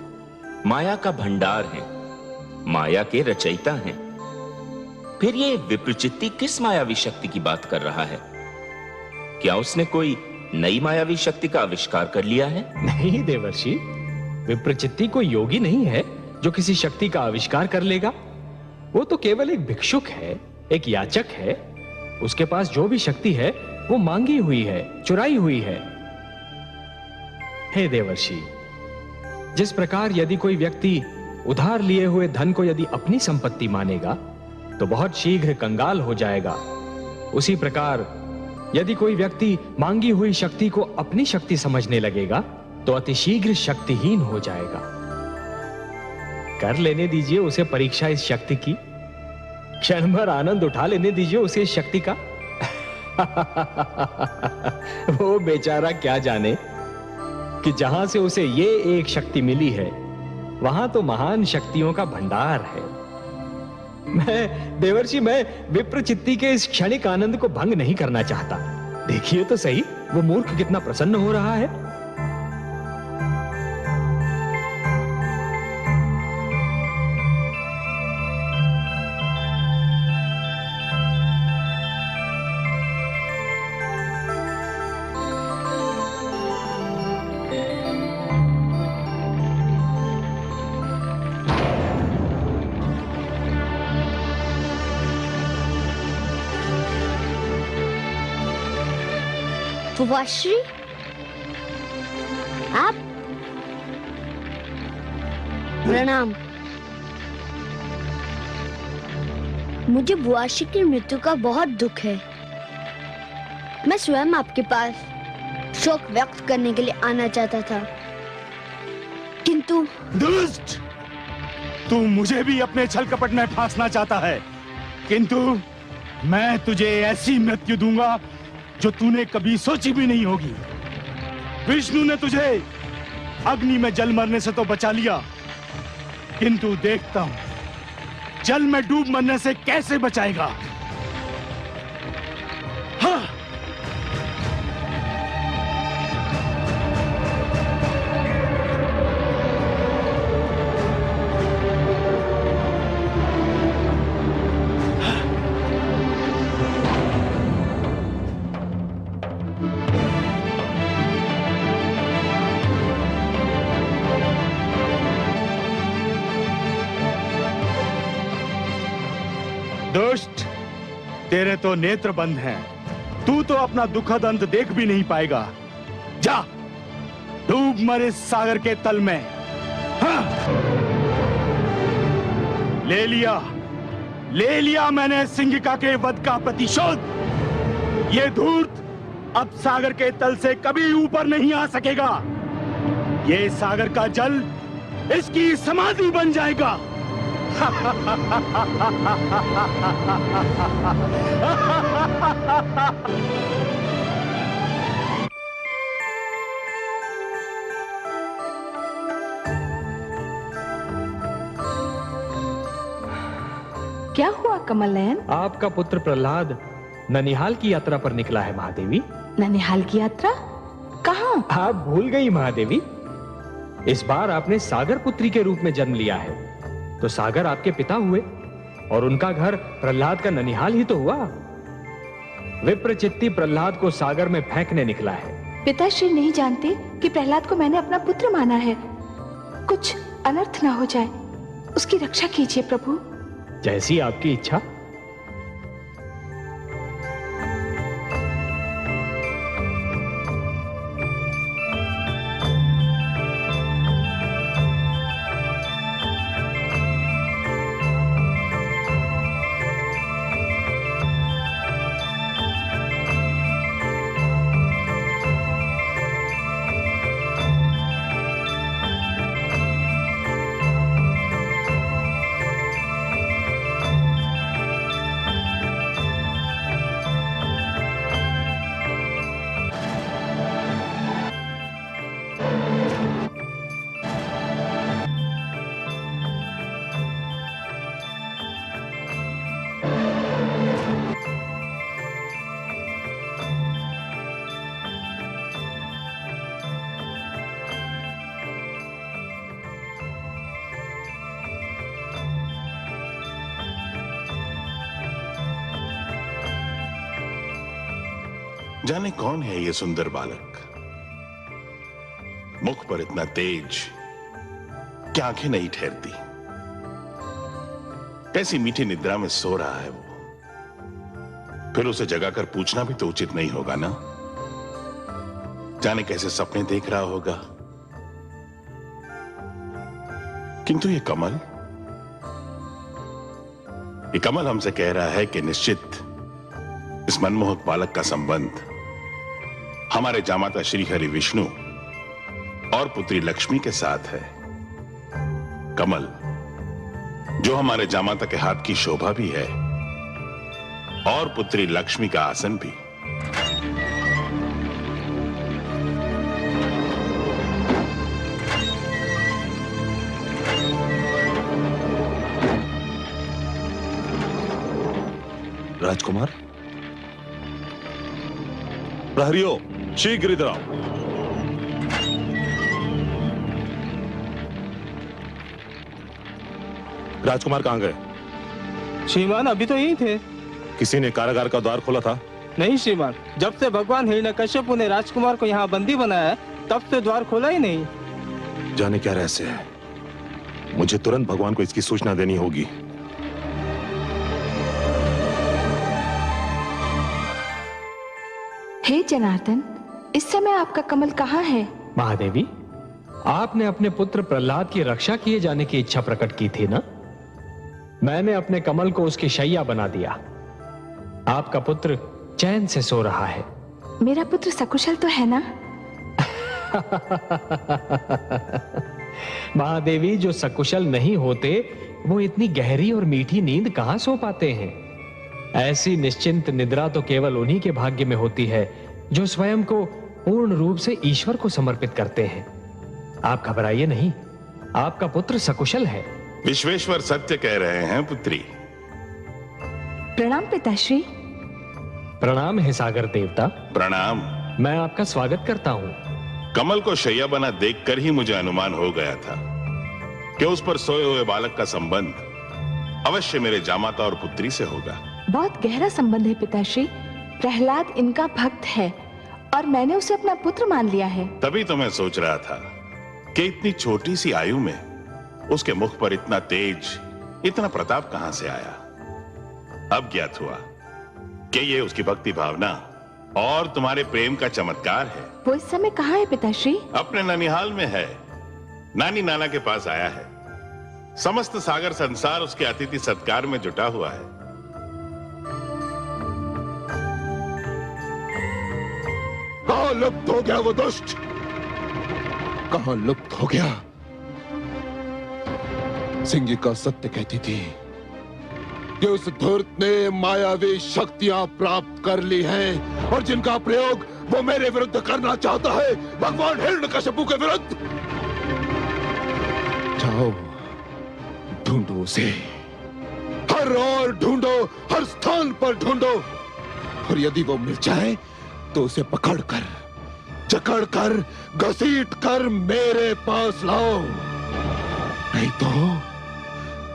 माया का भंडार हैं, माया के रचयिता हैं। फिर ये विप्रचित्ति किस मायावी शक्ति की बात कर रहा है? क्या उसने कोई नई मायावी शक्ति का आविष्कार कर लिया है? नहीं देवर्षि, विप्रचित्ति कोई योगी नहीं है जो किसी शक्ति का आविष्कार कर लेगा। वो तो केवल एक भिक्षुक है, एक याचक है। उसके पास जो भी शक्ति है वो मांगी हुई है, चुराई हुई है। हे देवर्षि, जिस प्रकार यदि कोई व्यक्ति उधार लिए हुए धन को यदि अपनी संपत्ति मानेगा तो बहुत शीघ्र कंगाल हो जाएगा, उसी प्रकार यदि कोई व्यक्ति मांगी हुई शक्ति को अपनी शक्ति समझने लगेगा तो अतिशीघ्र शक्तिहीन हो जाएगा। कर लेने दीजिए उसे परीक्षा इस शक्ति की, क्षण भर आनंद उठा लेने दीजिए उसे इस शक्ति का। वो बेचारा क्या जाने कि जहां से उसे ये एक शक्ति मिली है वहां तो महान शक्तियों का भंडार है। देवर्षि, मैं विप्रचित्ति के इस क्षणिक आनंद को भंग नहीं करना चाहता। देखिए तो सही, वो मूर्ख कितना प्रसन्न हो रहा है। बुआश्री, आप? प्रणाम। मुझे बुआश्री की मृत्यु का बहुत दुख है। मैं स्वयं आपके पास शोक व्यक्त करने के लिए आना चाहता था, किंतु। दुष्ट! तू मुझे भी अपने छल कपट में फांसना चाहता है, किंतु मैं तुझे ऐसी मृत्यु दूंगा जो तूने कभी सोची भी नहीं होगी। विष्णु ने तुझे अग्नि में जल मरने से तो बचा लिया, किंतु देखता हूं जल में डूब मरने से कैसे बचाएगा। हाँ। दुष्ट, तेरे तो नेत्र बंद हैं। तू तो अपना दुखद अंत देख भी नहीं पाएगा। जा, डूब मर इस सागर के तल में। हाँ। ले लिया मैंने सिंगिका के वध का प्रतिशोध। ये धूर्त अब सागर के तल से कभी ऊपर नहीं आ सकेगा। ये सागर का जल इसकी समाधि बन जाएगा। क्या हुआ कमल नयन? आपका पुत्र प्रहलाद ननिहाल की यात्रा पर निकला है महादेवी। ननिहाल की यात्रा? कहाँ? आप भूल गई महादेवी। इस बार आपने सागर पुत्री के रूप में जन्म लिया है, तो सागर आपके पिता हुए और उनका घर प्रहलाद का ननिहाल ही तो हुआ। विप्रचित्ती प्रहलाद को सागर में फेंकने निकला है। पिताश्री नहीं जानते कि प्रहलाद को मैंने अपना पुत्र माना है। कुछ अनर्थ ना हो जाए, उसकी रक्षा कीजिए प्रभु। जैसी आपकी इच्छा। जाने कौन है ये सुंदर बालक, मुख पर इतना तेज कि आंखें नहीं ठहरती। कैसी मीठी निद्रा में सो रहा है वो। फिर उसे जगाकर पूछना भी तो उचित नहीं होगा ना। जाने कैसे सपने देख रहा होगा। किंतु ये कमल हमसे कह रहा है कि निश्चित इस मनमोहक बालक का संबंध हमारे जामाता श्री हरि विष्णु और पुत्री लक्ष्मी के साथ है। कमल जो हमारे जामाता के हाथ की शोभा भी है और पुत्री लक्ष्मी का आसन भी। राजकुमार, प्रहरियों, शीघ्र इधर आओ। राजकुमार कहां गए? श्रीमान अभी तो यही थे। किसी ने कारागार का द्वार खोला था? नहीं श्रीमान, जब से भगवान हिरण्यकश्यप ने राजकुमार को यहाँ बंदी बनाया है तब से द्वार खोला ही नहीं। जाने क्या रहस्य है। मुझे तुरंत भगवान को इसकी सूचना देनी होगी। हे जनार्दन, इस समय आपका कमल कहाँ है? महादेवी, आपने अपने पुत्र प्रहलाद की रक्षा किए जाने की इच्छा प्रकट की थी ना? मैंने अपने कमल को उसकी शैया बना दिया। आपका पुत्र चैन से सो रहा है। मेरा पुत्र सकुशल तो है ना? महादेवी, जो सकुशल नहीं होते वो इतनी गहरी और मीठी नींद कहां सो पाते हैं। ऐसी निश्चिंत निद्रा तो केवल उन्हीं के भाग्य में होती है जो स्वयं को पूर्ण रूप से ईश्वर को समर्पित करते हैं। आप घबराइए नहीं, आपका पुत्र सकुशल है। विश्वेश्वर सत्य कह रहे हैं पुत्री। प्रणाम पिताश्री। प्रणाम है सागर देवता। प्रणाम। मैं आपका स्वागत करता हूँ। कमल को शैया बना देखकर ही मुझे अनुमान हो गया था कि उस पर सोए हुए बालक का संबंध अवश्य मेरे जामाता और पुत्री से होगा। बहुत गहरा संबंध है पिताश्री। प्रहलाद इनका भक्त है और मैंने उसे अपना पुत्र मान लिया है। तभी तो मैं सोच रहा था कि इतनी छोटी सी आयु में उसके मुख पर इतना तेज, इतना प्रताप कहां से आया। अब ज्ञात हुआ कि ये उसकी भक्ति भावना और तुम्हारे प्रेम का चमत्कार है। वो इस समय कहाँ है पिताश्री? अपने ननिहाल में है। नानी नाना के पास आया है। समस्त सागर संसार उसके अतिथि सत्कार में जुटा हुआ है। कहां लुप्त हो गया वो दुष्ट? कहां लुप्त हो गया? सिंगिका सत्य कहती थी कि उस धूर्त ने मायावी शक्तियां प्राप्त कर ली हैं और जिनका प्रयोग वो मेरे विरुद्ध करना चाहता है, भगवान हिरण्यकश्यप के विरुद्ध। जाओ ढूंढो उसे, हर ओर ढूंढो, हर स्थान पर ढूंढो, और यदि वो मिल जाए तो उसे पकड़कर जकड़कर घसीट कर मेरे पास लाओ,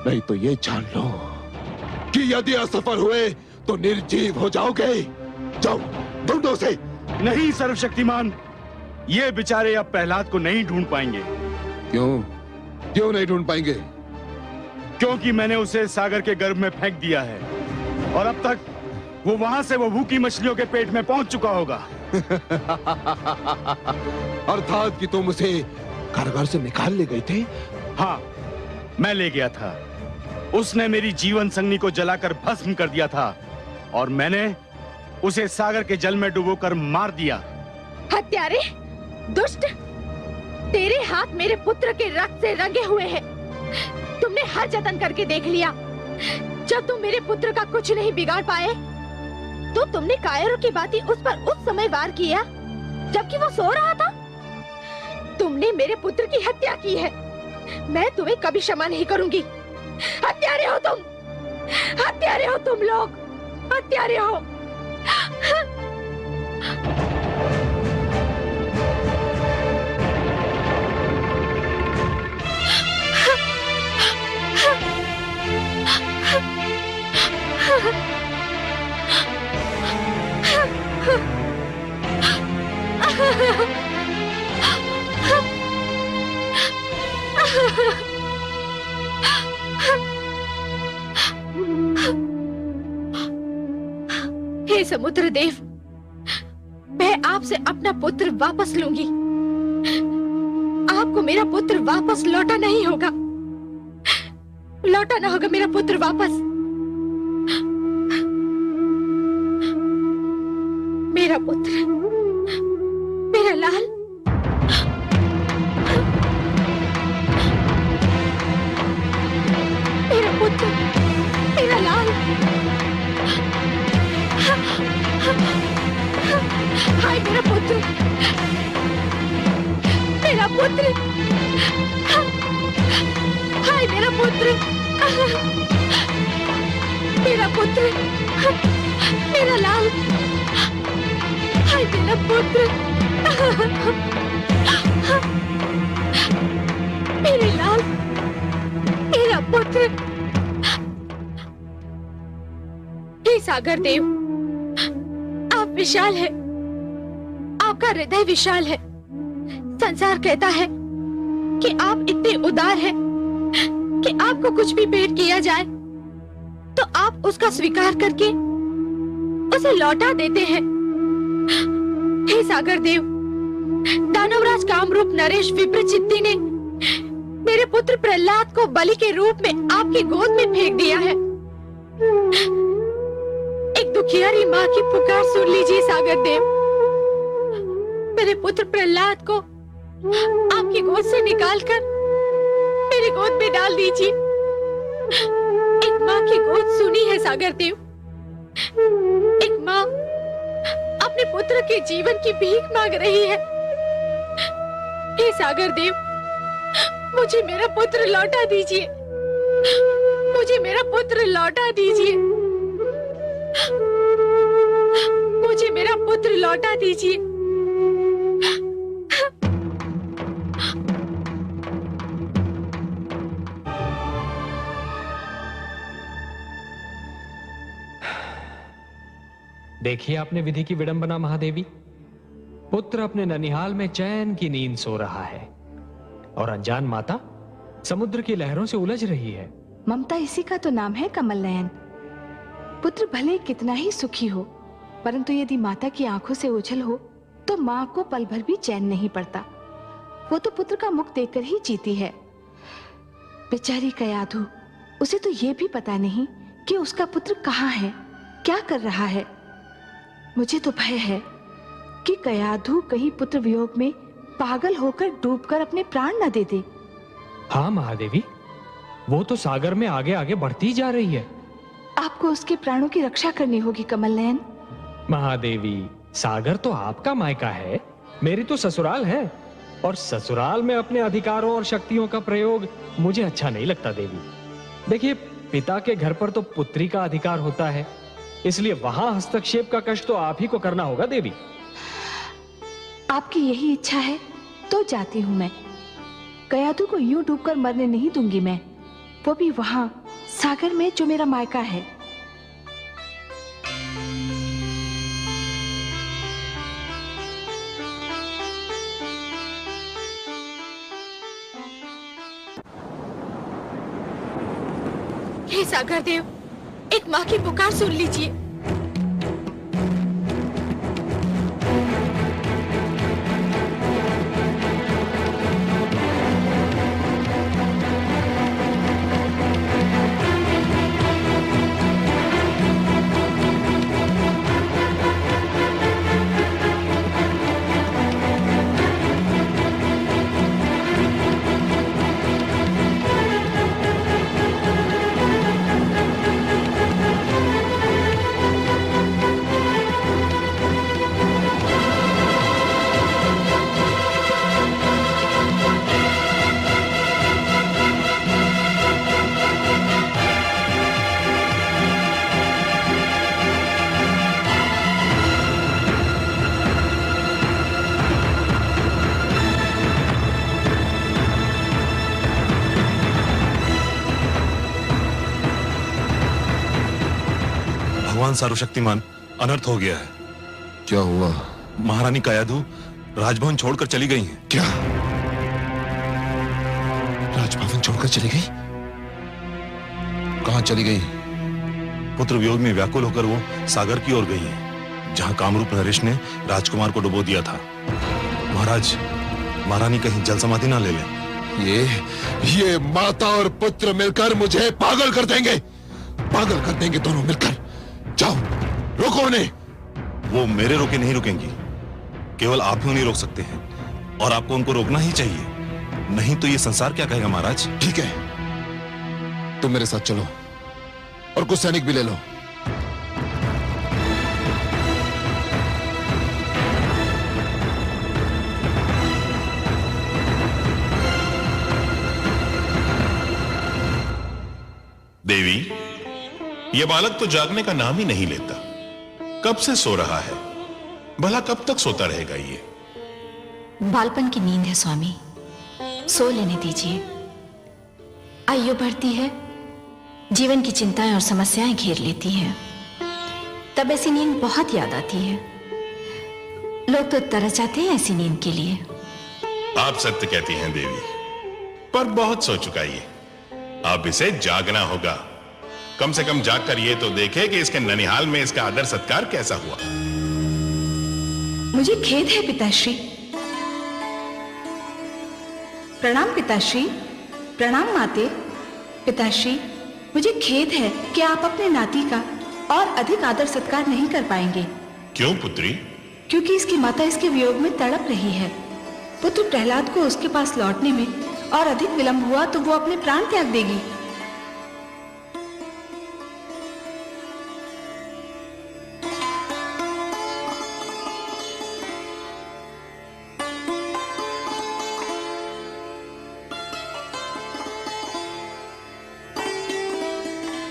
नहीं तो ये जान लो कि यदि असफल हुए तो निर्जीव हो जाओगे। जाओ ढूंढो उसे। नहीं सर्वशक्तिमान, ये बेचारे अब प्रहलाद को नहीं ढूंढ पाएंगे। क्यों नहीं ढूंढ पाएंगे? क्योंकि मैंने उसे सागर के गर्भ में फेंक दिया है और अब तक वो वहां से वो भूखी मछलियों के पेट में पहुंच चुका होगा। अर्थात कि तुम उसे कारागार से निकाल ले गए थे? हाँ, मैं ले गया था। उसने मेरी जीवन संगनी को जलाकर भस्म कर दिया था और मैंने उसे सागर के जल में डुबोकर मार दिया। हत्यारे, दुष्ट, तेरे हाथ मेरे पुत्र के रक्त से रंगे हुए हैं। तुमने हर जतन करके देख लिया। जब तुम मेरे पुत्र का कुछ नहीं बिगाड़ पाए तो तुमने कायरों की भांति उस पर उस समय वार किया जबकि वो सो रहा था। तुमने मेरे पुत्र की हत्या की है। मैं तुम्हें कभी क्षमा नहीं करूंगी। हत्यारे हो तुम, हत्यारे हो तुम लोग, हत्यारे हो। हे समुद्र देव, मैं आपसे अपना पुत्र वापस लूंगी। आपको मेरा पुत्र वापस लौटाना ही होगा। लौटाना होगा मेरा पुत्र वापस। मेरा पुत्र, मेरा लाल। मेरा पुत्र, मेरा लाल। हाय मेरा पुत्र, मेरा पुत्र। हाय मेरा पुत्र, मेरा पुत्र, मेरा लाल। हाय मेरा पुत्र, मेरे लाल, मेरा पुत्र। हे सागर देव, आप विशाल है, आपका हृदय विशाल है। संसार कहता है कि आप इतने उदार हैं कि आपको कुछ भी भेंट किया जाए तो आप उसका स्वीकार करके उसे लौटा देते हैं। हे सागर देव, दानवराज कामरूप नरेश विप्रचित्ती ने मेरे पुत्र प्रहलाद को बलि के रूप में आपकी गोद में फेंक दिया है। एक दुखियारी माँ की पुकार सुन लीजिए सागर देव। मेरे पुत्र प्रहलाद को आपकी गोद से निकालकर मेरी गोद में डाल दीजिए। एक माँ की गोद सुनी है सागर देव। एक माँ अपने पुत्र के जीवन की भीख मांग रही है। हे सागर देव, मुझे मेरा पुत्र लौटा दीजिए। मुझे मेरा पुत्र लौटा दीजिए। मुझे मेरा पुत्र लौटा दीजिए। देखिए आपने विधि की विडंबना महादेवी। पुत्र अपने ननिहाल में चैन की नींद सो रहा है और अनजान माता समुद्र की लहरों से उलझ रही है। ममता इसी का तो नाम है कमल नयन। पुत्र भले कितना ही सुखी हो, परंतु यदि माता की आंखों से ओझल हो तो माँ को पल भर भी चैन नहीं पड़ता। वो तो पुत्र का मुख देखकर ही जीती है। बेचारी कयाधु, उसे तो ये भी पता नहीं कि उसका पुत्र कहाँ है, क्या कर रहा है। मुझे तो भय है कि कयाधु कहीं पुत्र वियोग में पागल होकर डूबकर अपने प्राण न दे दे। हाँ महादेवी, वो तो सागर में आगे आगे बढ़ती जा रही है। आपको उसके प्राणों की रक्षा करनी होगी कमल नयन। महादेवी, सागर तो आपका मायका है, मेरी तो ससुराल है, और ससुराल में अपने अधिकारों और शक्तियों का प्रयोग मुझे अच्छा नहीं लगता देवी। देखिए, पिता के घर पर तो पुत्री का अधिकार होता है, इसलिए वहां हस्तक्षेप का कष्ट तो आप ही को करना होगा देवी। आपकी यही इच्छा है तो जाती हूँ मैं। कयाधु को यूं डूबकर मरने नहीं दूंगी मैं, वो भी वहां सागर में जो मेरा मायका है। हे सागर देव, एक माँ की पुकार सुन लीजिए। भगवान सर्वशक्तिमान, अनर्थ हो गया है। क्या हुआ? महारानी कयाधु राजभवन छोड़कर चली गई हैं। क्या? राजभवन छोड़कर चली गई? कहां चली गई? पुत्र वियोग में व्याकुल होकर वो सागर की ओर गई हैं, जहां कामरूप नरेश ने राजकुमार को डुबो दिया था। महाराज, महारानी कहीं जल समाधि ना ले लें। ये माता और पुत्र मिलकर मुझे पागल कर देंगे, पागल कर देंगे दोनों मिलकर। जाओ, रोको उन्हें। वो मेरे रोके नहीं रुकेंगी, केवल आप ही उन्हें रोक सकते हैं, और आपको उनको रोकना ही चाहिए, नहीं तो ये संसार क्या कहेगा महाराज। ठीक है, तुम मेरे साथ चलो और कुछ सैनिक भी ले लो। देवी, यह बालक तो जागने का नाम ही नहीं लेता। कब से सो रहा है, भला कब तक सोता रहेगा ये? बालपन की नींद है स्वामी, सो लेने दीजिए। आयु बढ़ती है, जीवन की चिंताएं और समस्याएं घेर लेती हैं, तब ऐसी नींद बहुत याद आती है। लोग तो तरस जाते हैं ऐसी नींद के लिए। आप सत्य कहती हैं देवी, पर बहुत सो चुका ये, अब इसे जागना होगा। कम से कम जागकर ये तो देखे कि इसके ननिहाल में इसका आदर सत्कार कैसा हुआ। मुझे खेद है पिताश्री। प्रणाम पिताश्री। प्रणाम माते। पिताश्री, मुझे खेद है कि आप अपने नाती का और अधिक आदर सत्कार नहीं कर पाएंगे। क्यों पुत्री? क्योंकि इसकी माता इसके वियोग में तड़प रही है। पुत्र प्रहलाद को उसके पास लौटने में और अधिक विलंब हुआ तो वो अपने प्राण त्याग देगी।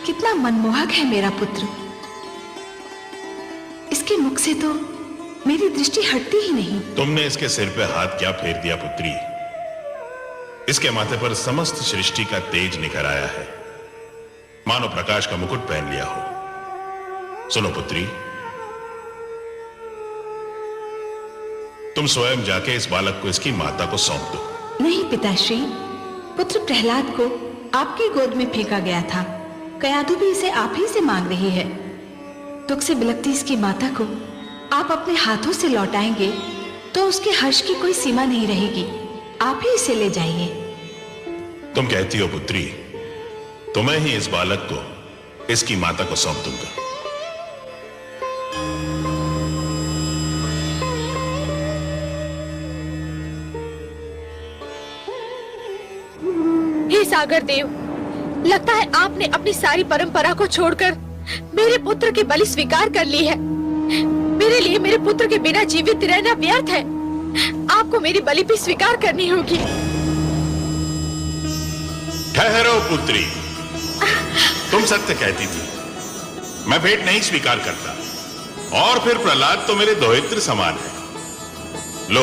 कितना मनमोहक है मेरा पुत्र। इसके मुख से तो मेरी दृष्टि हटती ही नहीं। तुमने इसके सिर पे हाथ क्या फेर दिया पुत्री? इसके माथे पर समस्त सृष्टि का तेज निखर आया है, मानो प्रकाश का मुकुट पहन लिया हो। सुनो पुत्री, तुम स्वयं जाके इस बालक को इसकी माता को सौंप दो। नहीं पिताश्री, पुत्र प्रहलाद को आपकी गोद में फेंका गया था। कयाधु भी इसे आप ही से मांग रही है। दुख से बिलखती इसकी माता को आप अपने हाथों से लौटाएंगे तो उसके हर्ष की कोई सीमा नहीं रहेगी। आप ही इसे ले जाइए। तुम कहती हो पुत्री, तो मैं ही इस बालक को इसकी माता को सौंप दूंगा। हे सागर देव, लगता है आपने अपनी सारी परंपरा को छोड़कर मेरे पुत्र की बलि स्वीकार कर ली है। मेरे लिए मेरे पुत्र के बिना जीवित रहना व्यर्थ है। आपको मेरी बलि भी स्वीकार करनी होगी। ठहरो पुत्री, तुम सत्य कहती थी, मैं भेंट नहीं स्वीकार करता। और फिर प्रहलाद तो मेरे दोहित्र समान है। लो,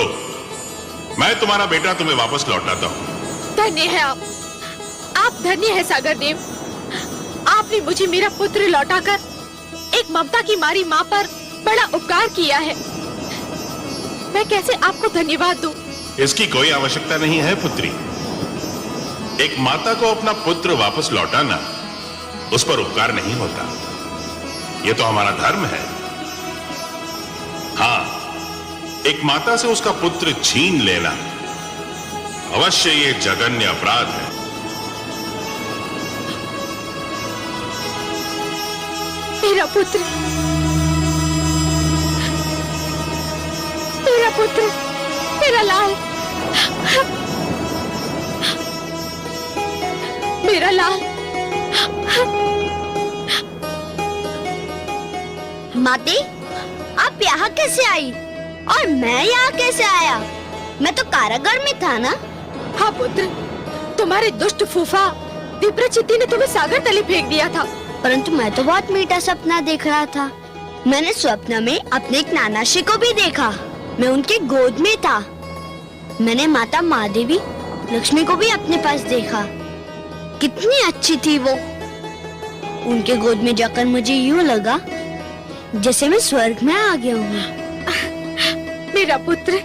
मैं तुम्हारा बेटा तुम्हें वापस लौटाता हूं। धन्य है आप धन्य है सागर देव। आपने मुझे मेरा पुत्र लौटाकर एक ममता की मारी माँ पर बड़ा उपकार किया है। मैं कैसे आपको धन्यवाद दूं? इसकी कोई आवश्यकता नहीं है पुत्री। एक माता को अपना पुत्र वापस लौटाना उस पर उपकार नहीं होता, यह तो हमारा धर्म है। हाँ, एक माता से उसका पुत्र छीन लेना अवश्य ये जघन्य अपराध है। मेरा पुत्र, मेरा पुत्र, मेरा लाल, मेरा लाल। माते, आप यहाँ कैसे आई और मैं यहाँ कैसे आया? मैं तो कारागार में था ना। हाँ पुत्र, तुम्हारे दुष्ट फूफा विप्रचित्ति ने तुम्हें सागर तले फेंक दिया था। परंतु मैं तो बहुत मीठा सपना देख रहा था। मैंने स्वप्न में अपने एक नानाश्री को भी देखा। मैं उनके गोद में था। मैंने माता महादेवी लक्ष्मी को भी अपने पास देखा। कितनी अच्छी थी वो। उनके गोद में जाकर मुझे यूं लगा जैसे मैं स्वर्ग में आ गया हूँ। मेरा पुत्र,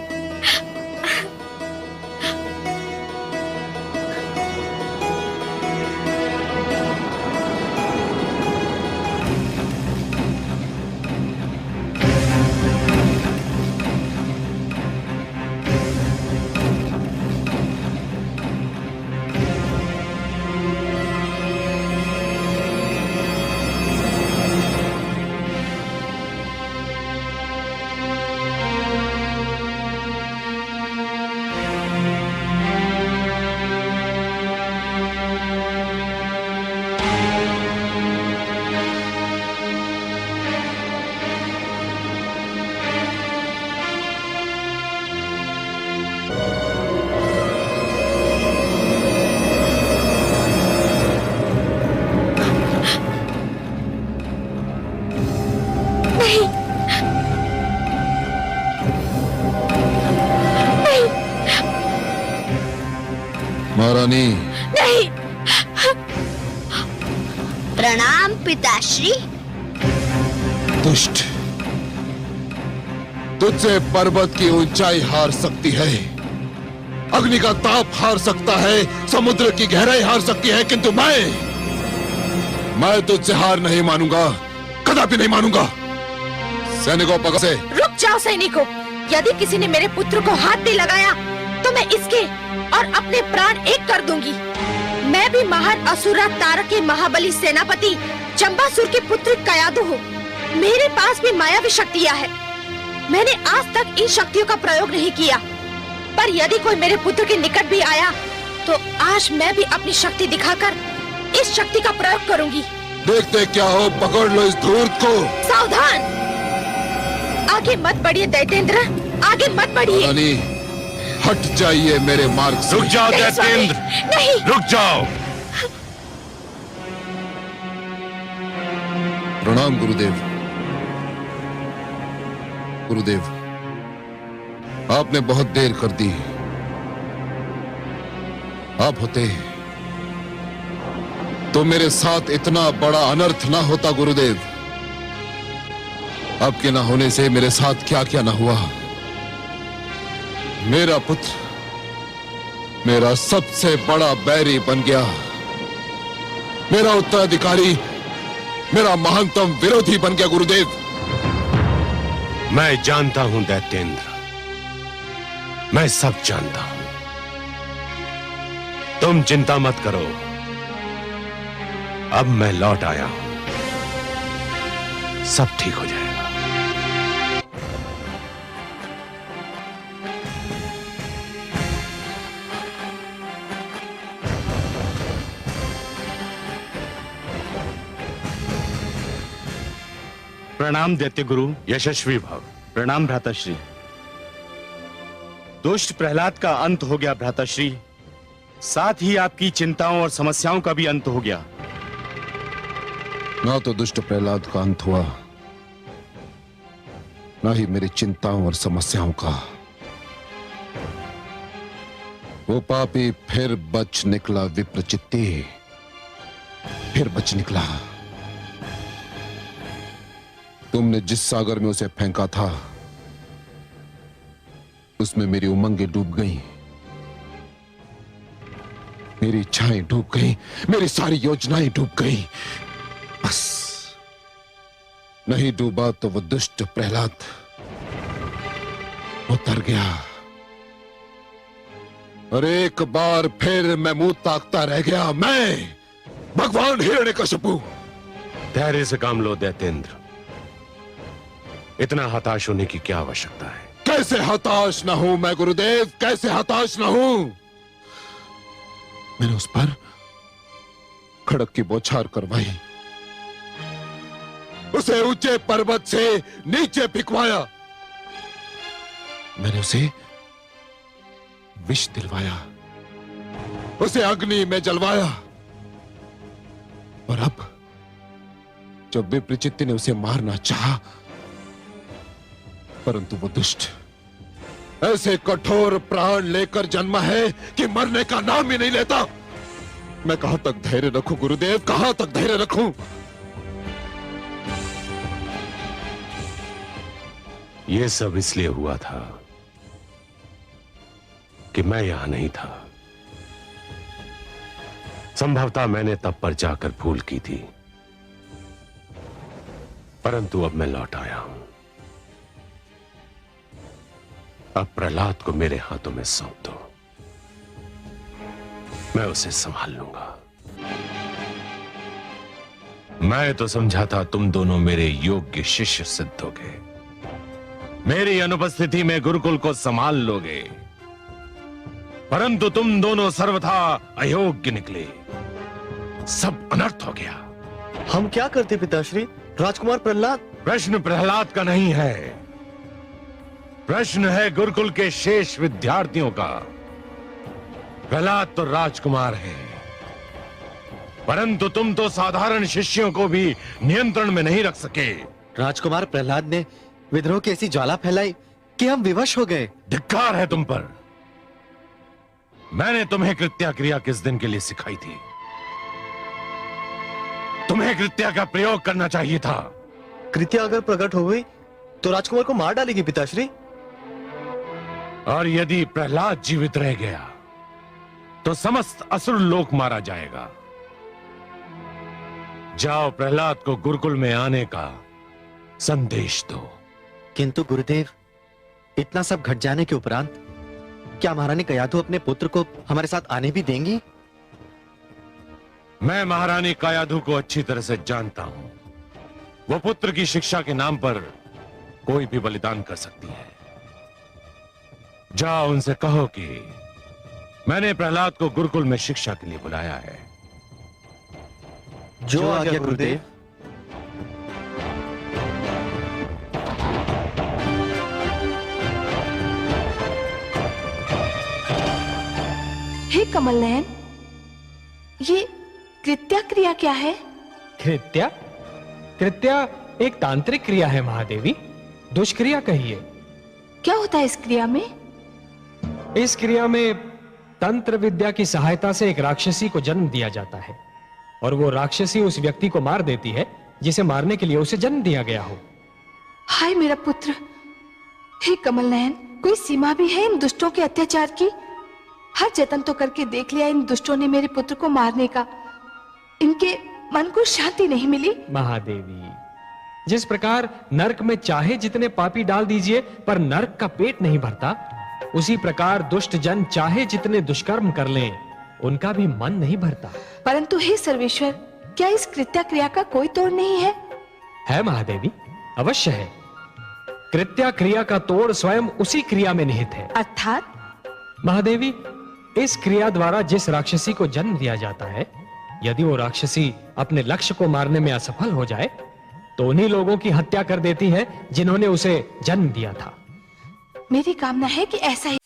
महारानी। नहीं। प्रणाम पिताश्री। दुष्ट, तुझसे पर्वत की ऊंचाई हार सकती है, अग्नि का ताप हार सकता है, समुद्र की गहराई हार सकती है, किंतु मैं तुझसे हार नहीं मानूंगा, कदापि नहीं मानूंगा। सैनिकों पकड़ से। रुक जाओ सैनिकों। यदि किसी ने मेरे पुत्र को हाथ भी लगाया तो मैं इसके और अपने प्राण एक कर दूंगी। मैं भी महान असुरा तारक के महाबली सेनापति चंबासुर के पुत्र कयादु हूँ। मेरे पास भी मायावी शक्तियाँ हैं। मैंने आज तक इन शक्तियों का प्रयोग नहीं किया, पर यदि कोई मेरे पुत्र के निकट भी आया तो आज मैं भी अपनी शक्ति दिखाकर इस शक्ति का प्रयोग करूंगी। देखते क्या हो, पकड़ लो इस धूर्त को। सावधान, आगे मत बढ़िए दैत्येंद्र, आगे मत बढ़िए। रानी, हट जाइए मेरे मार्ग से। रुक जाओ दैत्येंद्र, नहीं, रुक जाओ। प्रणाम गुरुदेव। गुरुदेव, आपने बहुत देर कर दी। आप होते तो मेरे साथ इतना बड़ा अनर्थ ना होता गुरुदेव। आपके ना होने से मेरे साथ क्या क्या ना हुआ। मेरा पुत्र मेरा सबसे बड़ा बैरी बन गया। मेरा उत्तराधिकारी मेरा महानतम विरोधी बन गया गुरुदेव। मैं जानता हूं दैत्येंद्र, मैं सब जानता हूं। तुम चिंता मत करो, अब मैं लौट आया हूं, सब ठीक हो जाएगा। प्रणाम दैत्य गुरु। यशस्वी भव। प्रणाम भ्राताश्री। दुष्ट प्रहलाद का अंत हो गया भ्राताश्री, साथ ही आपकी चिंताओं और समस्याओं का भी अंत हो गया। ना तो दुष्ट प्रहलाद का अंत हुआ, ना ही मेरी चिंताओं और समस्याओं का। वो पापी फिर बच निकला विप्रचित्ती, फिर बच निकला। तुमने जिस सागर में उसे फेंका था उसमें मेरी उमंगें डूब गईं, मेरी इच्छाएं डूब गईं, मेरी सारी योजनाएं डूब गईं। बस नहीं डूबा तो वो दुष्ट प्रहलाद उतर गया और एक बार फिर मैं मुंह ताकता रह गया। मैं भगवान हिरण्यकशिपु। धैर्य से काम लो दैत्येंद्र, इतना हताश होने की क्या आवश्यकता है? कैसे हताश ना हूं मैं गुरुदेव, कैसे हताश ना हूं। मैंने उस पर खड़क की बौछार करवाई, उसे ऊंचे पर्वत से नीचे फेंकवाया, मैंने उसे विष दिलवाया, उसे अग्नि में जलवाया। और अब जब विप्रचित्ती ने उसे मारना चाहा, परंतु वो दुष्ट ऐसे कठोर प्राण लेकर जन्मा है कि मरने का नाम ही नहीं लेता। मैं कहां तक धैर्य रखूं गुरुदेव, कहां तक धैर्य रखूं? यह सब इसलिए हुआ था कि मैं यहां नहीं था। संभवतः मैंने तब पर जाकर भूल की थी, परंतु अब मैं लौट आया हूं। अब प्रहलाद को मेरे हाथों में सौंप दो, मैं उसे संभाल लूंगा। मैं तो समझा था तुम दोनों मेरे योग्य शिष्य सिद्ध होगे, मेरी अनुपस्थिति में गुरुकुल को संभाल लोगे, परंतु तुम दोनों सर्वथा अयोग्य निकले। सब अनर्थ हो गया। हम क्या करते पिताश्री? राजकुमार प्रहलाद। प्रश्न प्रहलाद का नहीं है, प्रश्न है गुरुकुल के शेष विद्यार्थियों का। प्रहलाद तो राजकुमार है, परंतु तुम तो साधारण शिष्यों को भी नियंत्रण में नहीं रख सके। राजकुमार प्रहलाद ने विद्रोह की ऐसी ज्वाला फैलाई कि हम विवश हो गए। धिक्कार है तुम पर। मैंने तुम्हें कृत्या क्रिया किस दिन के लिए सिखाई थी? तुम्हें कृत्या का प्रयोग करना चाहिए था। कृत्या अगर प्रकट हो गई तो राजकुमार को मार डालेगी पिताश्री। और यदि प्रहलाद जीवित रह गया तो समस्त असुर लोक मारा जाएगा। जाओ प्रहलाद को गुरुकुल में आने का संदेश दो। किंतु गुरुदेव, इतना सब घट जाने के उपरांत क्या महारानी कयाधु अपने पुत्र को हमारे साथ आने भी देंगी? मैं महारानी कयाधु को अच्छी तरह से जानता हूं। वो पुत्र की शिक्षा के नाम पर कोई भी बलिदान कर सकती है। जाओ उनसे कहो कि मैंने प्रहलाद को गुरुकुल में शिक्षा के लिए बुलाया है। जो आज्ञा गुरुदेव। हे कमल नयन, ये कृत्या क्रिया क्या है? कृत्या? कृत्या एक तांत्रिक क्रिया है महादेवी, दुष्क्रिया कहिए। क्या होता है इस क्रिया में? इस क्रिया में तंत्र विद्या की सहायता से एक राक्षसी को जन्म दिया जाता है और वो राक्षसी उस व्यक्ति को मार देती है जिसे मारने के लिए उसे जन्म दिया गया हो। हाय मेरा पुत्र। हे कमल नयन, कोई सीमा भी है इन दुष्टों के अत्याचार की? हर जतन तो करके देख लिया इन दुष्टों ने मेरे पुत्र को मारने का, इनके मन को शांति नहीं मिली। महादेवी, जिस प्रकार नरक में चाहे जितने पापी डाल दीजिए पर नरक का पेट नहीं भरता, उसी प्रकार दुष्ट जन चाहे जितने दुष्कर्म कर लें उनका भी मन नहीं भरता। परंतु हे सर्वेश्वर, क्या इस कृत्या क्रिया का कोई तोड़ नहीं है? है महादेवी, अवश्य है। कृत्या क्रिया का तोड़ स्वयं उसी क्रिया में निहित है। अर्थात? महादेवी, इस क्रिया द्वारा जिस राक्षसी को जन्म दिया जाता है, यदि वो राक्षसी अपने लक्ष्य को मारने में असफल हो जाए तो उन्हीं लोगों की हत्या कर देती है जिन्होंने उसे जन्म दिया था। मेरी कामना है कि ऐसा ही